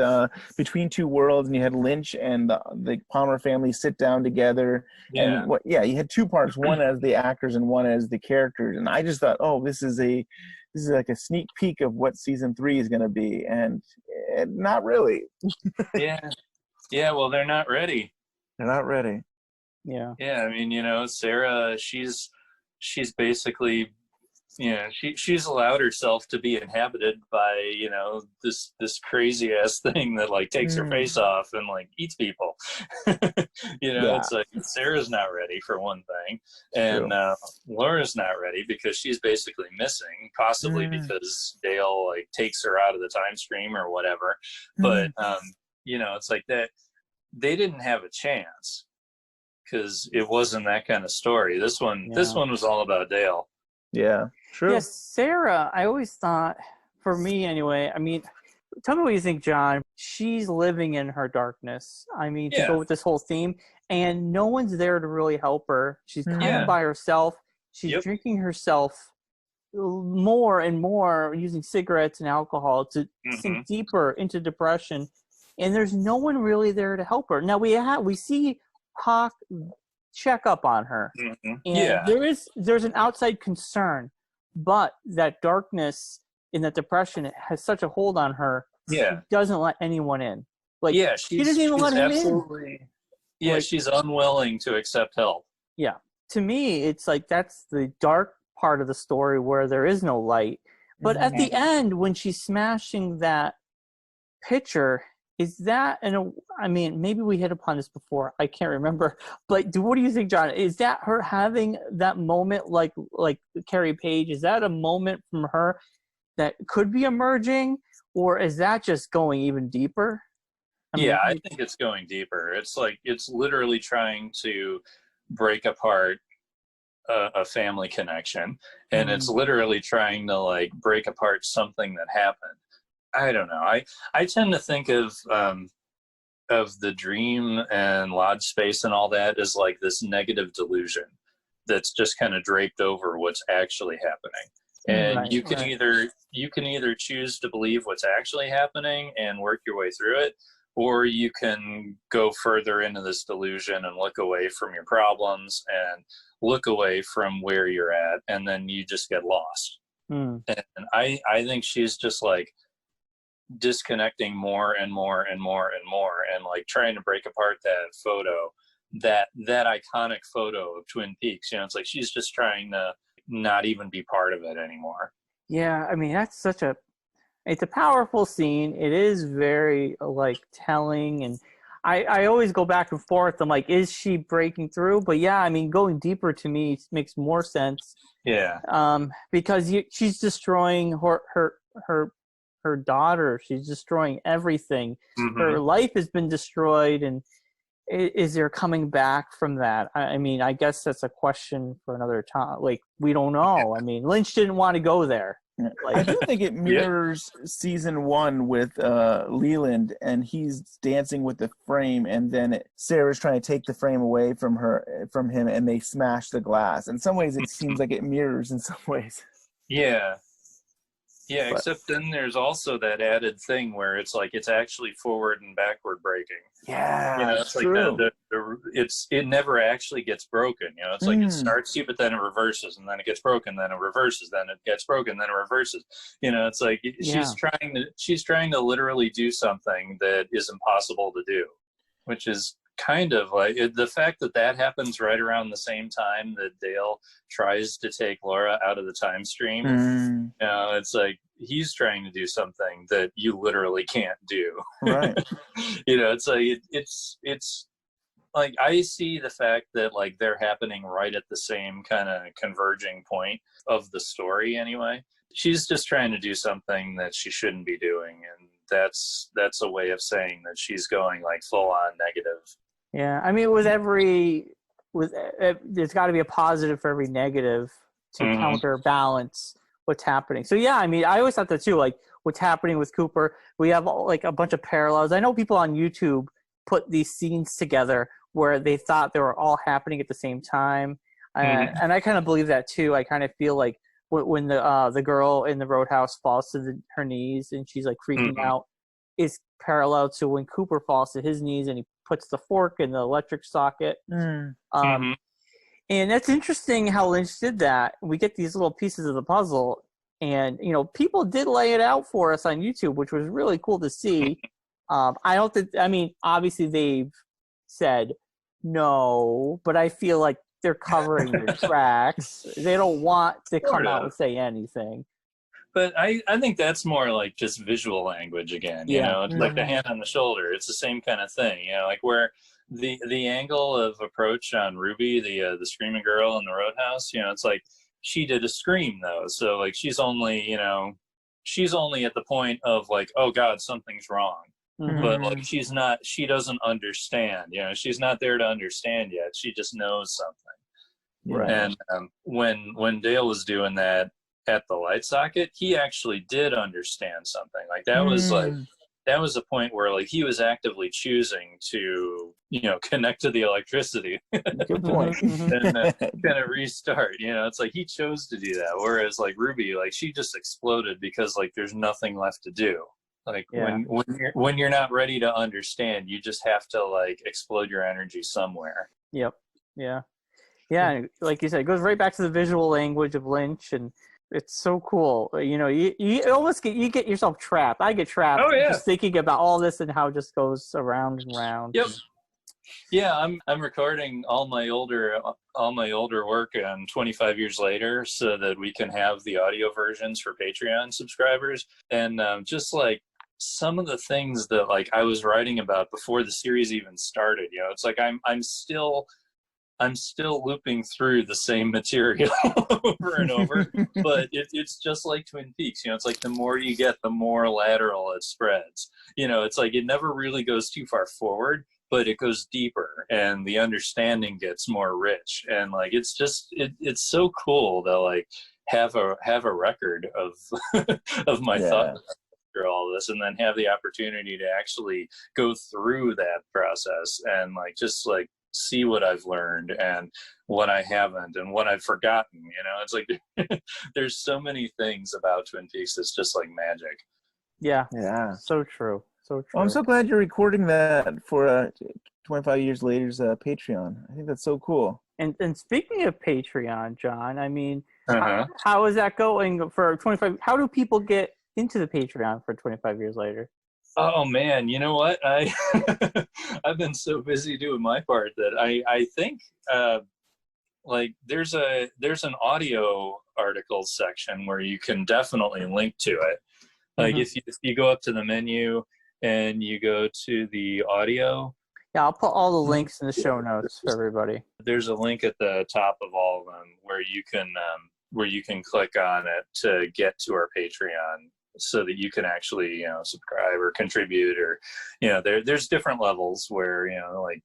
Between Two Worlds, and you had Lynch and the Palmer family sit down together. Yeah. And you had two parts, one as the actors and one as the characters. And I just thought, this is like a sneak peek of what season 3 is going to be. And not really. Yeah. Well, they're not ready. They're not ready. Yeah. Yeah. I mean, Sarah, she's basically, she's allowed herself to be inhabited by this crazy ass thing that like takes her face off and like eats people. It's like Sarah's not ready for one thing, and Laura's not ready because she's basically missing, possibly because Dale like takes her out of the time stream or whatever. But it's like that they didn't have a chance because it wasn't that kind of story. This one was all about Dale. Yeah, true. Yeah, Sarah, I always thought, for me anyway, I mean, tell me what you think, John. She's living in her darkness. I mean, to go with this whole theme, and no one's there to really help her. She's kind of by herself. She's drinking herself more and more, using cigarettes and alcohol to sink deeper into depression, and there's no one really there to help her. Now, we see Hawk check up on her, and there's an outside concern, but that darkness and that depression has such a hold on her. She doesn't let anyone in. Like, she doesn't even let him in. Yeah, she's unwilling to accept help. Yeah, to me, it's like that's the dark part of the story where there is no light. But at the end, when she's smashing that picture, is that, I mean, maybe we hit upon this before, I can't remember, but what do you think, John? Is that her having that moment like Carrie Page? Is that a moment from her that could be emerging, or is that just going even deeper? I think it's going deeper. It's like, it's literally trying to break apart a family connection, and it's literally trying to like break apart something that happened. I don't know. I tend to think of of the dream and lodge space and all that is like this negative delusion that's just kind of draped over what's actually happening. And you can either choose to believe what's actually happening and work your way through it, or you can go further into this delusion and look away from your problems and look away from where you're at, and then you just get lost. And I think she's just like disconnecting more and more and more and more, and like trying to break apart that photo, that iconic photo of Twin Peaks. You know, it's like she's just trying to not even be part of it anymore. Yeah, I mean, that's it's a powerful scene. It is very like telling, and I always go back and forth. I'm like, is she breaking through? But yeah, I mean, going deeper to me makes more sense. Yeah. Because she's destroying her daughter. She's destroying everything. Her life has been destroyed, and is there coming back from that? I mean, I guess that's a question for another time. Like, we don't know. I mean, Lynch didn't want to go there. Like, I do think it mirrors season 1 with Leland, and he's dancing with the frame, and then Sarah's trying to take the frame away from him, and they smash the glass. In some ways, it seems like it mirrors in some ways. Yeah. Yeah, except then there's also that added thing where it's like it's actually forward and backward breaking. Yeah, you know, it's true. Like it never actually gets broken. You know, it's like it starts you, but then it reverses, and then it gets broken, then it reverses, then it gets broken, then it reverses. You know, it's like she's trying to literally do something that is impossible to do, which is kind of like the fact that happens right around the same time that Dale tries to take Laura out of the time stream. You know, it's like he's trying to do something that you literally can't do. Right. You know, it's like it's like I see the fact that like they're happening right at the same kind of converging point of the story anyway. She's just trying to do something that she shouldn't be doing, and that's a way of saying that she's going like full on negative. Yeah, I mean, there's got to be a positive for every negative to counterbalance what's happening. So yeah, I mean, I always thought that too. Like what's happening with Cooper, we have like a bunch of parallels. I know people on YouTube put these scenes together where they thought they were all happening at the same time, and I kind of believe that too. I kind of feel like when the girl in the roadhouse falls to her knees and she's like freaking out, is parallel to when Cooper falls to his knees and he puts the fork in the electric socket. And that's interesting how Lynch did that. We get these little pieces of the puzzle, and you know, people did lay it out for us on YouTube, which was really cool to see. I mean, obviously they've said no, but I feel like they're covering their tracks. They don't want to come out and say anything. But I think that's more like just visual language again, you know, like the hand on the shoulder. It's the same kind of thing, you know, like where the angle of approach on Ruby, the screaming girl in the roadhouse, you know, it's like she did a scream though. So like she's only at the point of like, oh God, something's wrong. But like she doesn't understand, you know, she's not there to understand yet. She just knows something. Right. And when Dale was doing that at the light socket, he actually did understand something. Like that was a point where like he was actively choosing to, you know, connect to the electricity. Good point. And kind of restart, you know, it's like he chose to do that. Whereas like Ruby, like she just exploded because like there's nothing left to do. Like when you're not ready to understand, you just have to like explode your energy somewhere. Yep. Yeah. Yeah. Like you said, it goes right back to the visual language of Lynch, and it's so cool. You know, you almost get yourself trapped. I get trapped just thinking about all this and how it just goes around and around. Yep. Yeah, I'm recording all my older work 25 years later so that we can have the audio versions for Patreon subscribers. And just like some of the things that like I was writing about before the series even started, you know, it's like I'm still looping through the same material over and over, but it's just like Twin Peaks, you know, it's like the more you get, the more lateral it spreads. You know, it's like it never really goes too far forward, but it goes deeper and the understanding gets more rich. And like, it's just, it's so cool to like have a record of, of my thoughts through all this, and then have the opportunity to actually go through that process and like just like see what I've learned and what I haven't and what I've forgotten. You know, it's like there's so many things about Twin Peaks that's just like magic. Yeah. So true. So true. Well, I'm so glad you're recording that for 25 years later's Patreon. I think that's so cool. And speaking of Patreon, John, I mean, how is that going for 25? How do people get into the Patreon for 25 years later? Oh man, you know what? I've been so busy doing my part that I think like there's an audio articles section where you can definitely link to it. Like if you go up to the menu and you go to the audio. Yeah, I'll put all the links in the show notes for everybody. There's a link at the top of all of them where you can click on it to get to our Patreon, so that you can actually, you know, subscribe or contribute, or, you know, there's different levels where, you know, like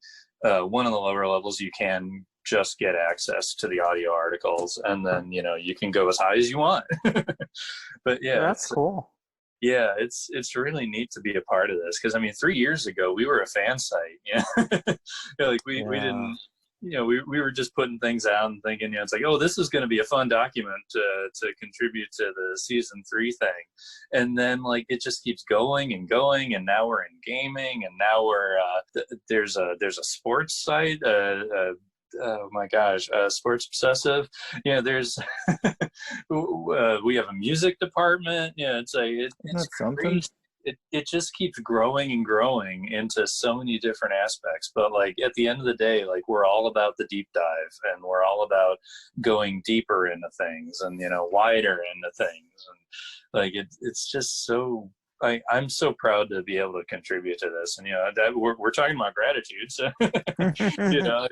one of the lower levels you can just get access to the audio articles, and then, you know, you can go as high as you want. But yeah, that's cool. Yeah, it's really neat to be a part of this, because I mean 3 years ago we were a fan site. Yeah, like we didn't, you know, we were just putting things out and thinking, you know, it's like, oh, this is going to be a fun document to contribute to the season 3 thing. And then like it just keeps going and going, and now we're in gaming, and now we're there's a sports site, oh my gosh, Sports Obsessive. Yeah, there's we have a music department. Yeah, it's great. It just keeps growing and growing into so many different aspects. But like at the end of the day, like we're all about the deep dive, and we're all about going deeper into things, and, you know, wider into things, and like it's just so. I'm so proud to be able to contribute to this, and, you know, that we're talking about gratitude. So, you know,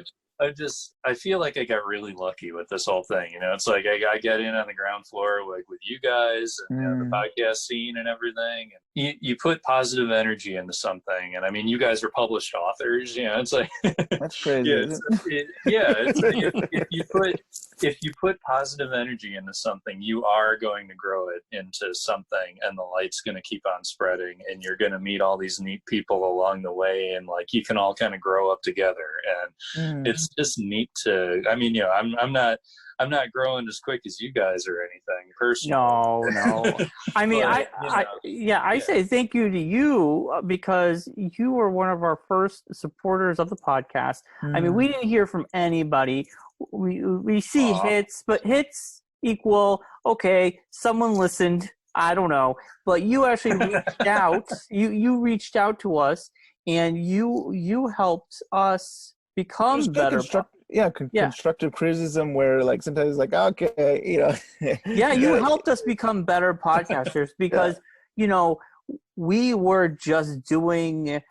I feel like I got really lucky with this whole thing. You know, it's like I get in on the ground floor, like with you guys, and, you know, the podcast scene and everything. And you put positive energy into something, and I mean, you guys are published authors. You know, it's like that's crazy. If you put positive energy into something, you are going to grow it into something, and the light's going to keep on spreading, and you're going to meet all these neat people along the way, and like you can all kind of grow up together, and it's just neat to. I mean, you know, I'm not growing as quick as you guys or anything personally. No. I mean, but, I say thank you to you, because you were one of our first supporters of the podcast. I mean, we didn't hear from anybody. We see hits, but hits equal, okay, someone listened, I don't know, but you actually reached out. You reached out to us, and you helped us become better. Constructive criticism, where like sometimes it's like, okay, you know. Yeah, you helped us become better podcasters, because you know, we were just doing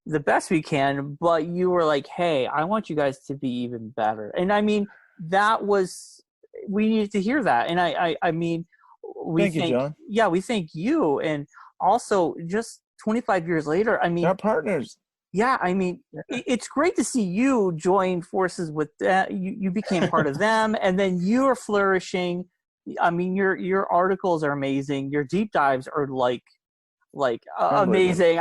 the best we can, but you were like, hey, I want you guys to be even better. And I mean, we needed to hear that. And I mean, thank you, John. Yeah, we thank you. And also, just 25 years later, I mean, our partners. Yeah, I mean, it's great to see you join forces with that. You became part of them, and then you are flourishing. I mean, your articles are amazing. Your deep dives are like amazing.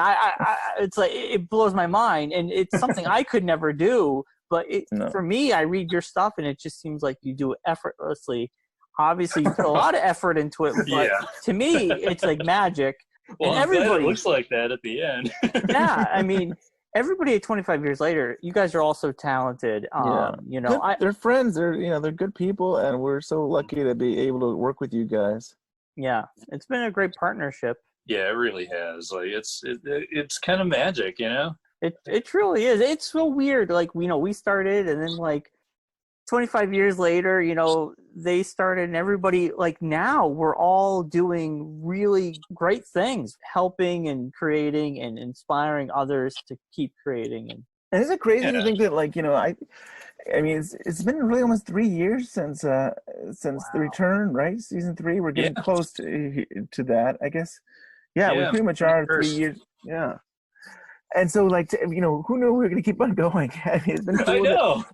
It's like, it blows my mind, and it's something I could never do. But for me, I read your stuff, and it just seems like you do it effortlessly. Obviously, you put a lot of effort into it, but to me, it's like magic. Well, and everybody looks like that at the end. Yeah, I mean, everybody at 25 years later, you guys are all so talented. You know, they're friends. They're good people, and we're so lucky to be able to work with you guys. Yeah, it's been a great partnership. Yeah, it really has. Like it's kind of magic, you know. It truly is. It's so weird. Like, you know, we started, and then like 25 years later, you know, they started, and everybody, like, now we're all doing really great things, helping and creating and inspiring others to keep creating. And isn't it crazy to think that, like, you know, I mean, it's been really almost 3 years since the return, right? Season 3. We're getting close to that, I guess. Yeah, we pretty much are 3 years. Yeah. And so, like, you know, who knew we were going to keep on going? I mean, it's been cool. I know.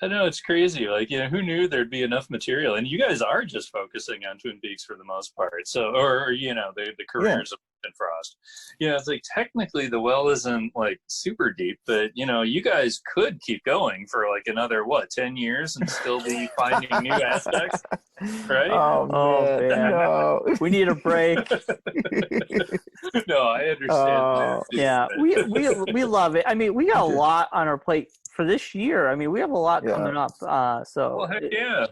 I know, it's crazy. Like, who knew there'd be enough material? And you guys are just focusing on Twin Peaks for the most part. So, or the careers of and Frost. It's like technically the well isn't like super deep, but you guys could keep going for like another 10 years and still be finding new aspects, right? Oh man, no. We need a break. No, I understand. Yeah, we love it. I mean, we got a lot on our plate for this year. I mean, we have a lot coming up. Well, heck yeah.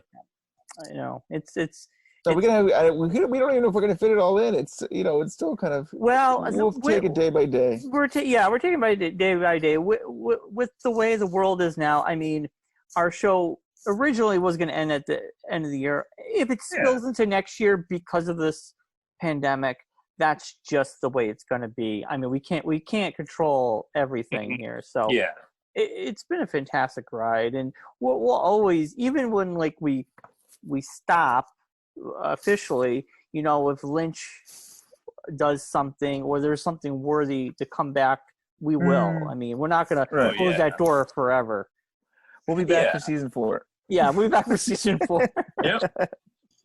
It's. So we don't even know if we're gonna fit it all in. It's it's still kind of we'll take it day by day. We're taking it day by day with the way the world is now. I mean, our show originally was going to end at the end of the year. If it spills into next year because of this pandemic, that's just the way it's going to be. I mean, we can't control everything here. So it's been a fantastic ride, and we'll always, even when like we stop officially, if Lynch does something or there's something worthy to come back, we will. I mean, we're not going to close that door forever. We'll be back for season 4. Yeah, we'll be back for season 4. Yep.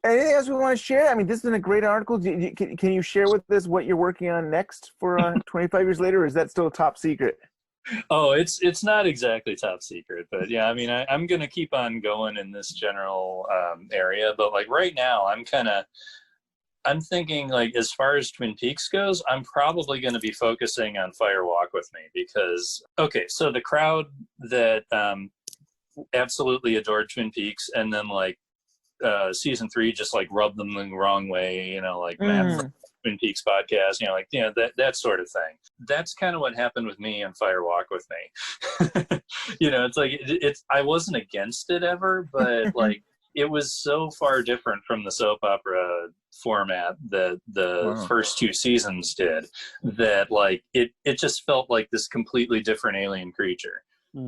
Anything else we want to share? I mean, this has been a great article. Can you share with us what you're working on next for 25 years later, or is that still top secret? Oh, it's not exactly top secret, but yeah, I mean, I'm going to keep on going in this general area, but like right now I'm thinking, like, as far as Twin Peaks goes, I'm probably going to be focusing on Fire Walk with Me because, so the crowd that absolutely adored Twin Peaks and then like season 3 just like rubbed them the wrong way, like Matt from Twin Peaks podcast, that sort of thing. That's kind of what happened with me and Fire Walk with Me. It's like I wasn't against it ever, but like it was so far different from the soap opera format that the first 2 seasons did that like it just felt like this completely different alien creature.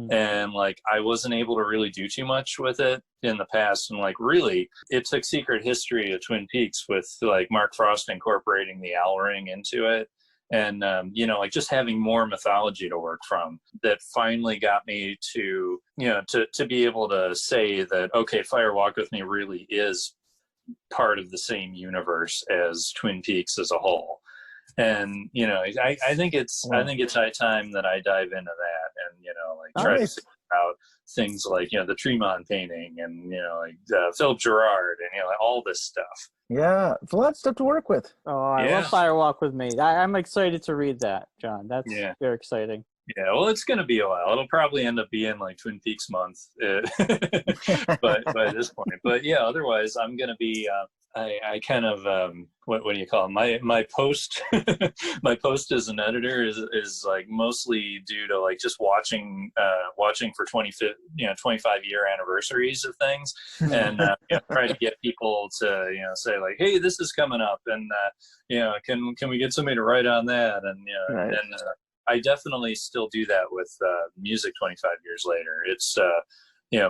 And like I wasn't able to really do too much with it in the past, and like really it took Secret History of Twin Peaks with like Mark Frost incorporating the owl ring into it, and like just having more mythology to work from that finally got me to to be able to say that Fire Walk with Me really is part of the same universe as Twin Peaks as a whole. And I think it's high time that I dive into that and try to figure out things like the Tremont painting and like Philip Gerard and like all this stuff. Yeah, it's a lot of stuff to work with. Oh, I love Fire Walk with Me. I'm excited to read that, John. That's very exciting. Yeah, well, it's going to be a while. It'll probably end up being like Twin Peaks month but by this point. But yeah, otherwise I'm going to be I kind of what do you call it? My post my post as an editor is like mostly due to like just watching for 25-year anniversaries of things and try to get people to say like, hey, this is coming up, and can we get somebody to write on that, and and I definitely still do that with music 25 years later. It's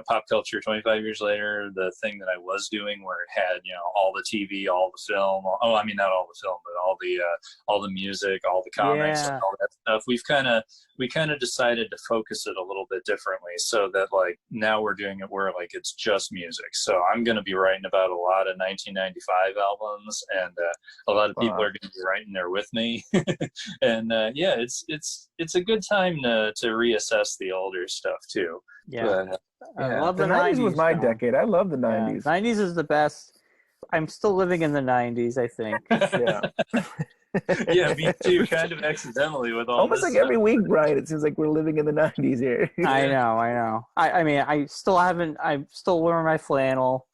pop culture 25 years later, the thing that I was doing where it had all the TV, all the film, not all the film, but all the music, all the comics, all that stuff. We kind of decided to focus it a little bit differently, so that like now we're doing it where like it's just music. So I'm going to be writing about a lot of 1995 albums, and a lot of people are going to be writing there with me. And it's a good time to reassess the older stuff too. I love the 90s was my decade. I love the 90s. 90s is the best. I'm still living in the 90s, I think. Yeah, me too. Kind of accidentally with all almost this like every week, Bryon. It seems like we're living in the 90s here. I know. I mean, I'm still wearing my flannel.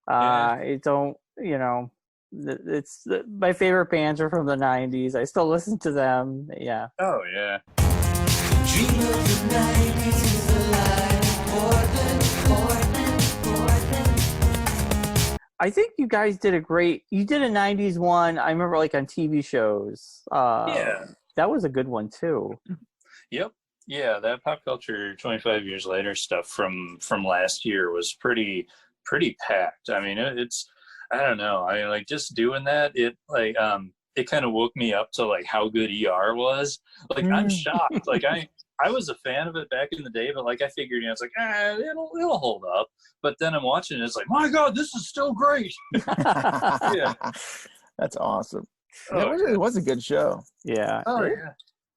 I don't, it's my favorite bands are from the 90s. I still listen to them. Yeah. Oh yeah. Dream of the 90s is alive. I think you guys did you did a 90s one. I remember like on TV shows. That was a good one too. Yep. Yeah, that pop culture 25 years later stuff from last year was pretty packed. I mean, it's I don't know. I mean, like just doing that, it like it kind of woke me up to like how good ER was. Like I'm shocked. Like I I was a fan of it back in the day, but like I figured, it's like, it'll hold up. But then I'm watching it, it's like, my God, this is still great. Yeah. That's awesome. It was a good show. Yeah. Oh, yeah.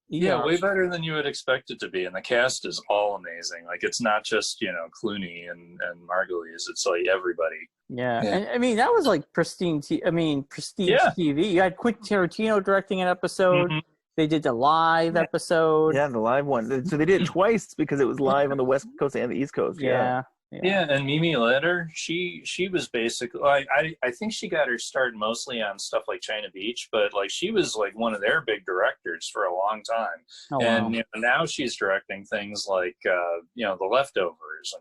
Yeah, way better than you would expect it to be. And the cast is all amazing. Like, it's not just, Clooney and Margulies. It's like everybody. Yeah. And I mean, that was like prestige TV. You had Quentin Tarantino directing an episode. Mm-hmm. They did the live episode. Yeah, the live one. So they did it twice because it was live on the West Coast and the East Coast. Yeah. Yeah, and Mimi Letter, she was basically like I think she got her start mostly on stuff like China Beach, but like she was like one of their big directors for a long time. Oh, and wow. Now she's directing things like The Leftovers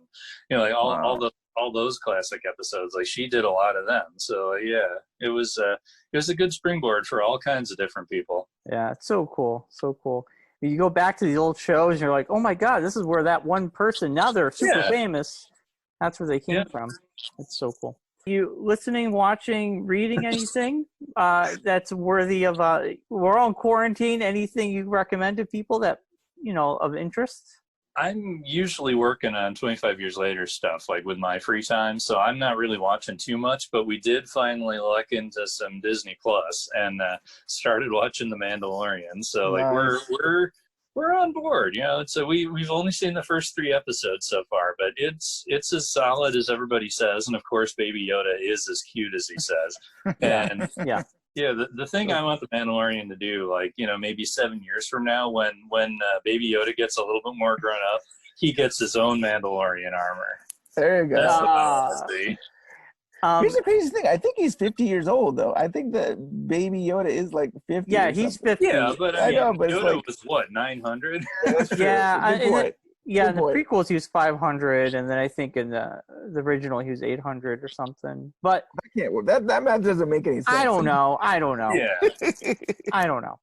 and like all those classic episodes. Like she did a lot of them. So yeah, it was a good springboard for all kinds of different people. Yeah, it's so cool, so cool. You go back to these old shows, and you're like, oh my God, this is where that one person, now they're super famous. That's where they came from. It's so cool. You listening, watching, reading anything that's worthy of we're all in quarantine, anything you recommend to people that, of interest? I'm usually working on 25 Years Later stuff, like with my free time, so I'm not really watching too much, but we did finally luck into some Disney Plus and started watching The Mandalorian. So like we're on board, So we've only seen the first 3 episodes so far, but it's as solid as everybody says, and of course Baby Yoda is as cute as he says. And the thing I want the Mandalorian to do, like, maybe 7 years from now, when Baby Yoda gets a little bit more grown up, he gets his own Mandalorian armor. There you go. That's what I want to see. Here's the crazy thing. I think he's 50 years old, though. I think that Baby Yoda is like 50. Yeah, he's 50. Yeah, but I know, but Yoda like, was what, 900? Yeah, in the prequels he was 500, and then I think in the original he was 800 or something. But I can't work. That math doesn't make any sense. I don't know. Yeah. I don't know.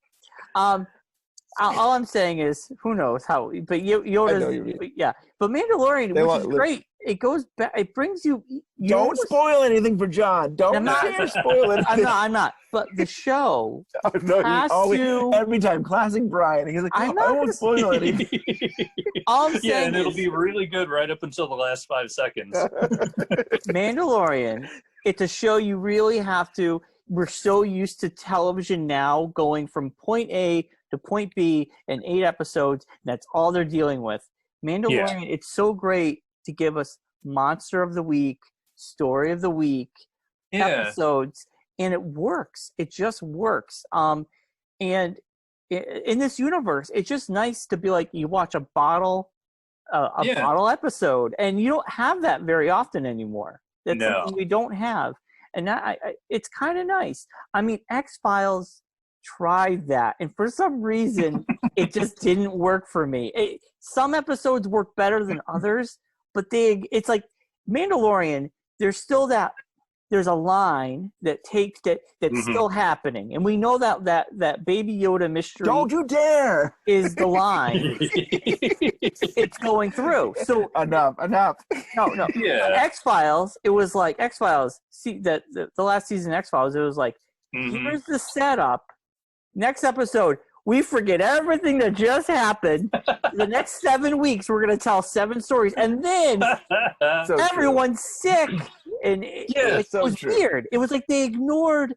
All I'm saying is, who knows how? But Yoda's, But Mandalorian, which is great. It goes back. It brings you. Don't spoil anything for John. Don't spoil it. I'm not. But the show every time. Classic Bryon. He's like, I won't spoil anything. All I'm saying and it'll be really good right up until the last 5 seconds. Mandalorian. It's a show you really have to. We're so used to television now, going from point A to point B in 8 episodes. That's all they're dealing with. Mandalorian, it's so great to give us Monster of the Week, Story of the Week, episodes, and it works. It just works. And in this universe, it's just nice to be like, you watch a bottle episode, and you don't have that very often anymore. That's something we don't have. And it's kind of nice. I mean, X-Files tried that, and for some reason, it just didn't work for me. Some episodes work better than others, but it's like Mandalorian. There's a line that's still happening, and we know that Baby Yoda mystery. Don't you dare! Is the line? It's going through. So enough. No. Yeah. X-Files. It was like X-Files. See the last season of X-Files. It was like, here's the setup. Next episode, we forget everything that just happened. The next 7 weeks, we're going to tell 7 stories. And then everyone's sick. And it was weird. It was like they ignored.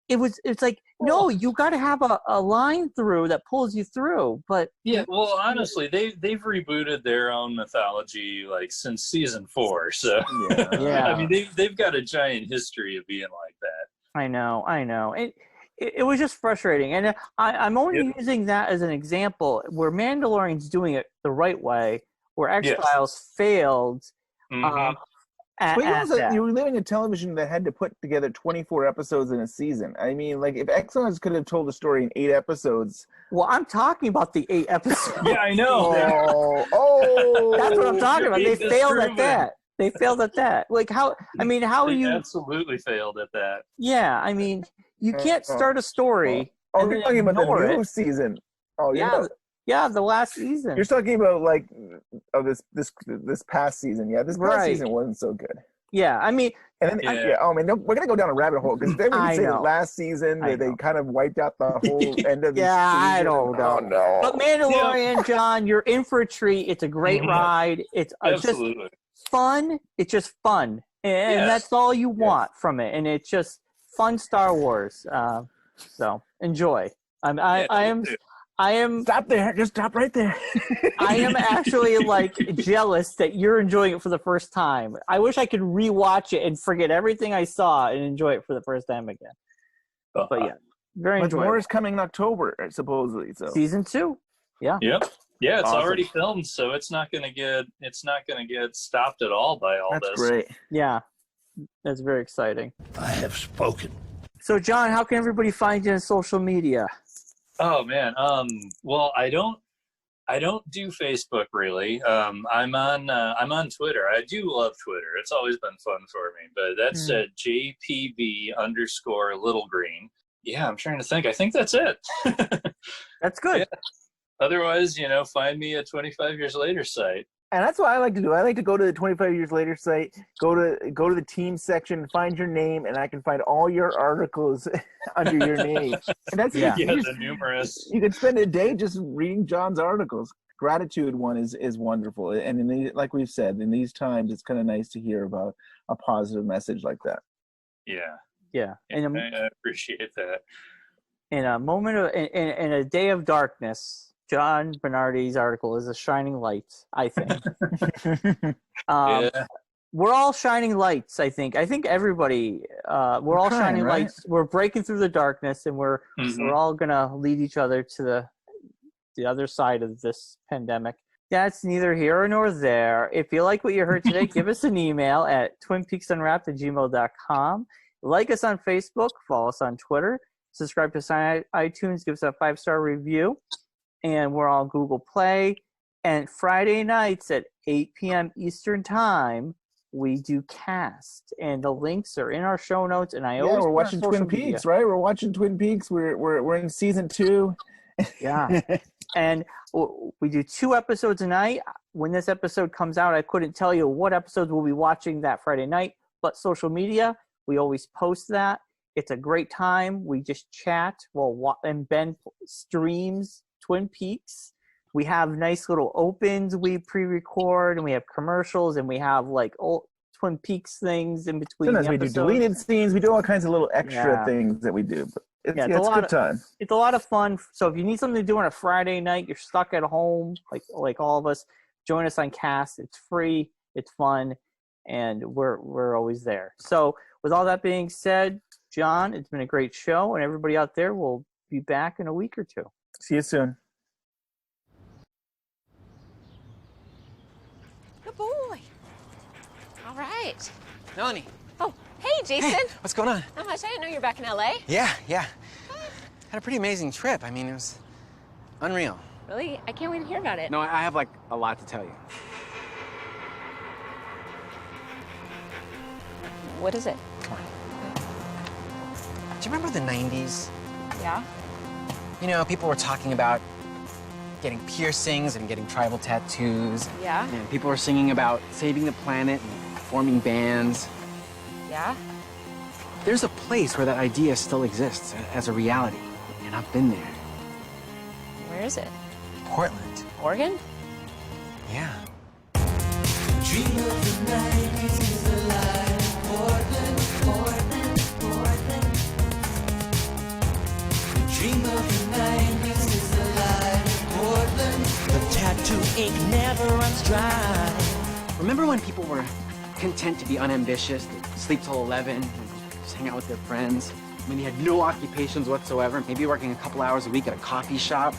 It's like, no, you got to have a line through that pulls you through. But well, honestly, they've rebooted their own mythology like since season 4. So I mean, they've got a giant history of being like that. I know. It was just frustrating, and I'm only using that as an example where Mandalorian's doing it the right way, where X-Files failed. You were living in television that had to put together 24 episodes in a season. I mean, like, if X-Files could have told the story in 8 episodes. Well, I'm talking about the 8 episodes. Yeah, I know. That's what I'm talking about. They failed at that. They failed at that. Like, how you absolutely failed at that. Yeah, I mean, you can't start a story. You're talking about the new season. Yeah, the last season. You're talking about like this past season. Yeah, this past season wasn't so good. Yeah, I mean, and then, oh man, we're gonna go down a rabbit hole because then we can say that last season they kind of wiped out the whole end of the season. I don't know. Oh no! But Mandalorian, John, you're in for a treat. It's a great ride. It's just fun. It's just fun, and that's all you want from it. And it's just fun Star Wars. So enjoy. I am. Stop there. Just stop right there. I am actually like jealous that you're enjoying it for the first time. I wish I could rewatch it and forget everything I saw and enjoy it for the first time again. But yeah, very enjoyable. More is coming in October, supposedly. So season 2. Yeah. Yep. Yeah, it's already filmed, so it's not gonna get stopped at all by all this. That's great. Yeah, that's very exciting. I have spoken. So, John, how can everybody find you on social media? Oh man, well, I don't do Facebook really. I'm on Twitter. I do love Twitter. It's always been fun for me. But that's at JPB_littlegreen. Yeah, I'm trying to think. I think that's it. That's good. Yeah. Otherwise, find me at 25 Years Later site. And that's what I like to do. I like to go to the 25 Years Later site, go to the team section, find your name, and I can find all your articles under your name. And that's the numerous. You can spend a day just reading John's articles. Gratitude one is wonderful, and like we've said, in these times, it's kind of nice to hear about a positive message like that. Yeah, and I appreciate that. In a moment of in a day of darkness, John Bernardy's article is a shining light, I think. We're all shining lights, I think. I think everybody, we're all shining lights. We're breaking through the darkness, and we're all going to lead each other to the other side of this pandemic. That's neither here nor there. If you like what you heard today, give us an email at twinpeaksunwrapped@gmail.com. Like us on Facebook, follow us on Twitter, subscribe to us on iTunes, give us a 5-star review. And we're on Google Play. And Friday nights at 8 p.m. Eastern Time, we do cast. And the links are in our show notes. And we're watching Twin Peaks, right? We're watching Twin Peaks. We're in season 2. Yeah. And we do 2 episodes a night. When this episode comes out, I couldn't tell you what episodes we'll be watching that Friday night. But social media, we always post that. It's a great time. We just chat. And Ben streams Twin Peaks. We have nice little opens we pre-record, and we have commercials, and we have like old Twin Peaks things in between. Sometimes we do deleted scenes. We do all kinds of little extra things that we do. But it's a good time. It's a lot of fun. So if you need something to do on a Friday night, you're stuck at home, like all of us, join us on Cast. It's free. It's fun, and we're always there. So with all that being said, John, it's been a great show, and everybody out there will be back in a week or 2. See you soon. Good boy. All right. Melanie. Oh, hey, Jason. Hey, what's going on? Not much. I didn't know you were back in L.A. Yeah. Had a pretty amazing trip. I mean, it was unreal. Really? I can't wait to hear about it. No, I have, a lot to tell you. What is it? Come on. Do you remember the 90s? Yeah. People were talking about getting piercings and getting tribal tattoos. Yeah. And people were singing about saving the planet and forming bands. Yeah. There's a place where that idea still exists as a reality, and I've been there. Where is it? Portland. Oregon? Yeah. Dream of the 90s is alive. Portland, Portland, Portland. Dream of the 90s is alive. Portland. The tattoo ink never runs dry. Remember when people were content to be unambitious, to sleep till 11, and just hang out with their friends? I mean, they had no occupations whatsoever, maybe working a couple hours a week at a coffee shop.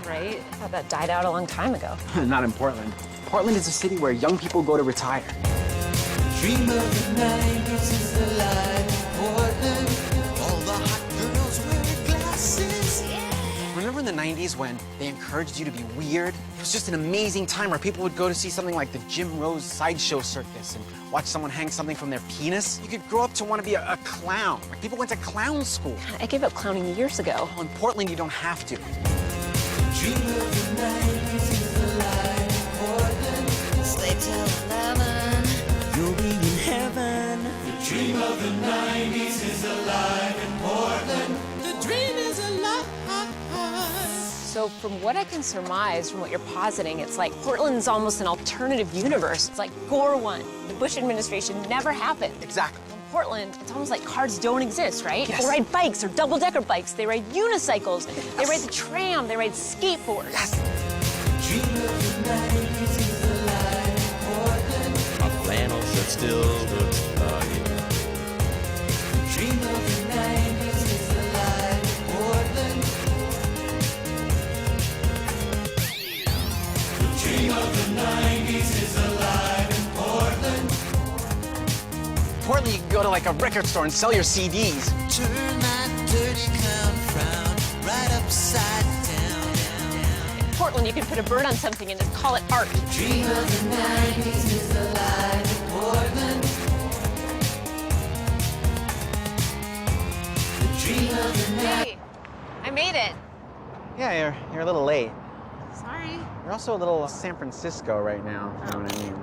Right. I thought that died out a long time ago. Not in Portland. Portland is a city where young people go to retire. Dream of the 90s is alive. Portland. All the hot girls wearing glasses. Yeah. Remember in the 90s when they encouraged you to be weird? It was just an amazing time where people would go to see something like the Jim Rose Sideshow Circus and watch someone hang something from their penis. You could grow up to want to be a clown. Like, people went to clown school. I gave up clowning years ago. Well, in Portland, you don't have to. Dream of the 90s is alive. Portland. Stay till 11. You'll be in heaven. dream of the 90s is alive in Portland. The dream is alive. So from what I can surmise from what you're positing, it's like Portland's almost an alternative universe. It's like Gore won. The Bush administration never happened. Exactly. In Portland, it's almost like cars don't exist, right? Yes. People ride bikes or double-decker bikes. They ride unicycles. Yes. They ride the tram. They ride skateboards. Yes. Dream of the 90s is alive in Portland. My flannel shirt still looks fine. Dream of the 90s is alive in Portland. The dream of the 90s is alive in Portland. Portland, you can go to like a record store and sell your CDs. Turn that dirty clown frown right upside down. In Portland, you can put a bird on something and just call it art. The dream of the 90s is alive in Portland. The dream of the 90s. Hey, I made it. Yeah, you're a little late. Sorry. You're also a little San Francisco right now. You know what I mean?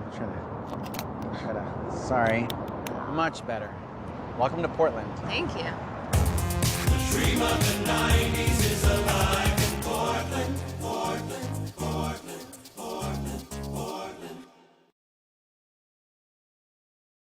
Try to. Sorry. Much better. Welcome to Portland. Thank you. The dream of the 90s is alive.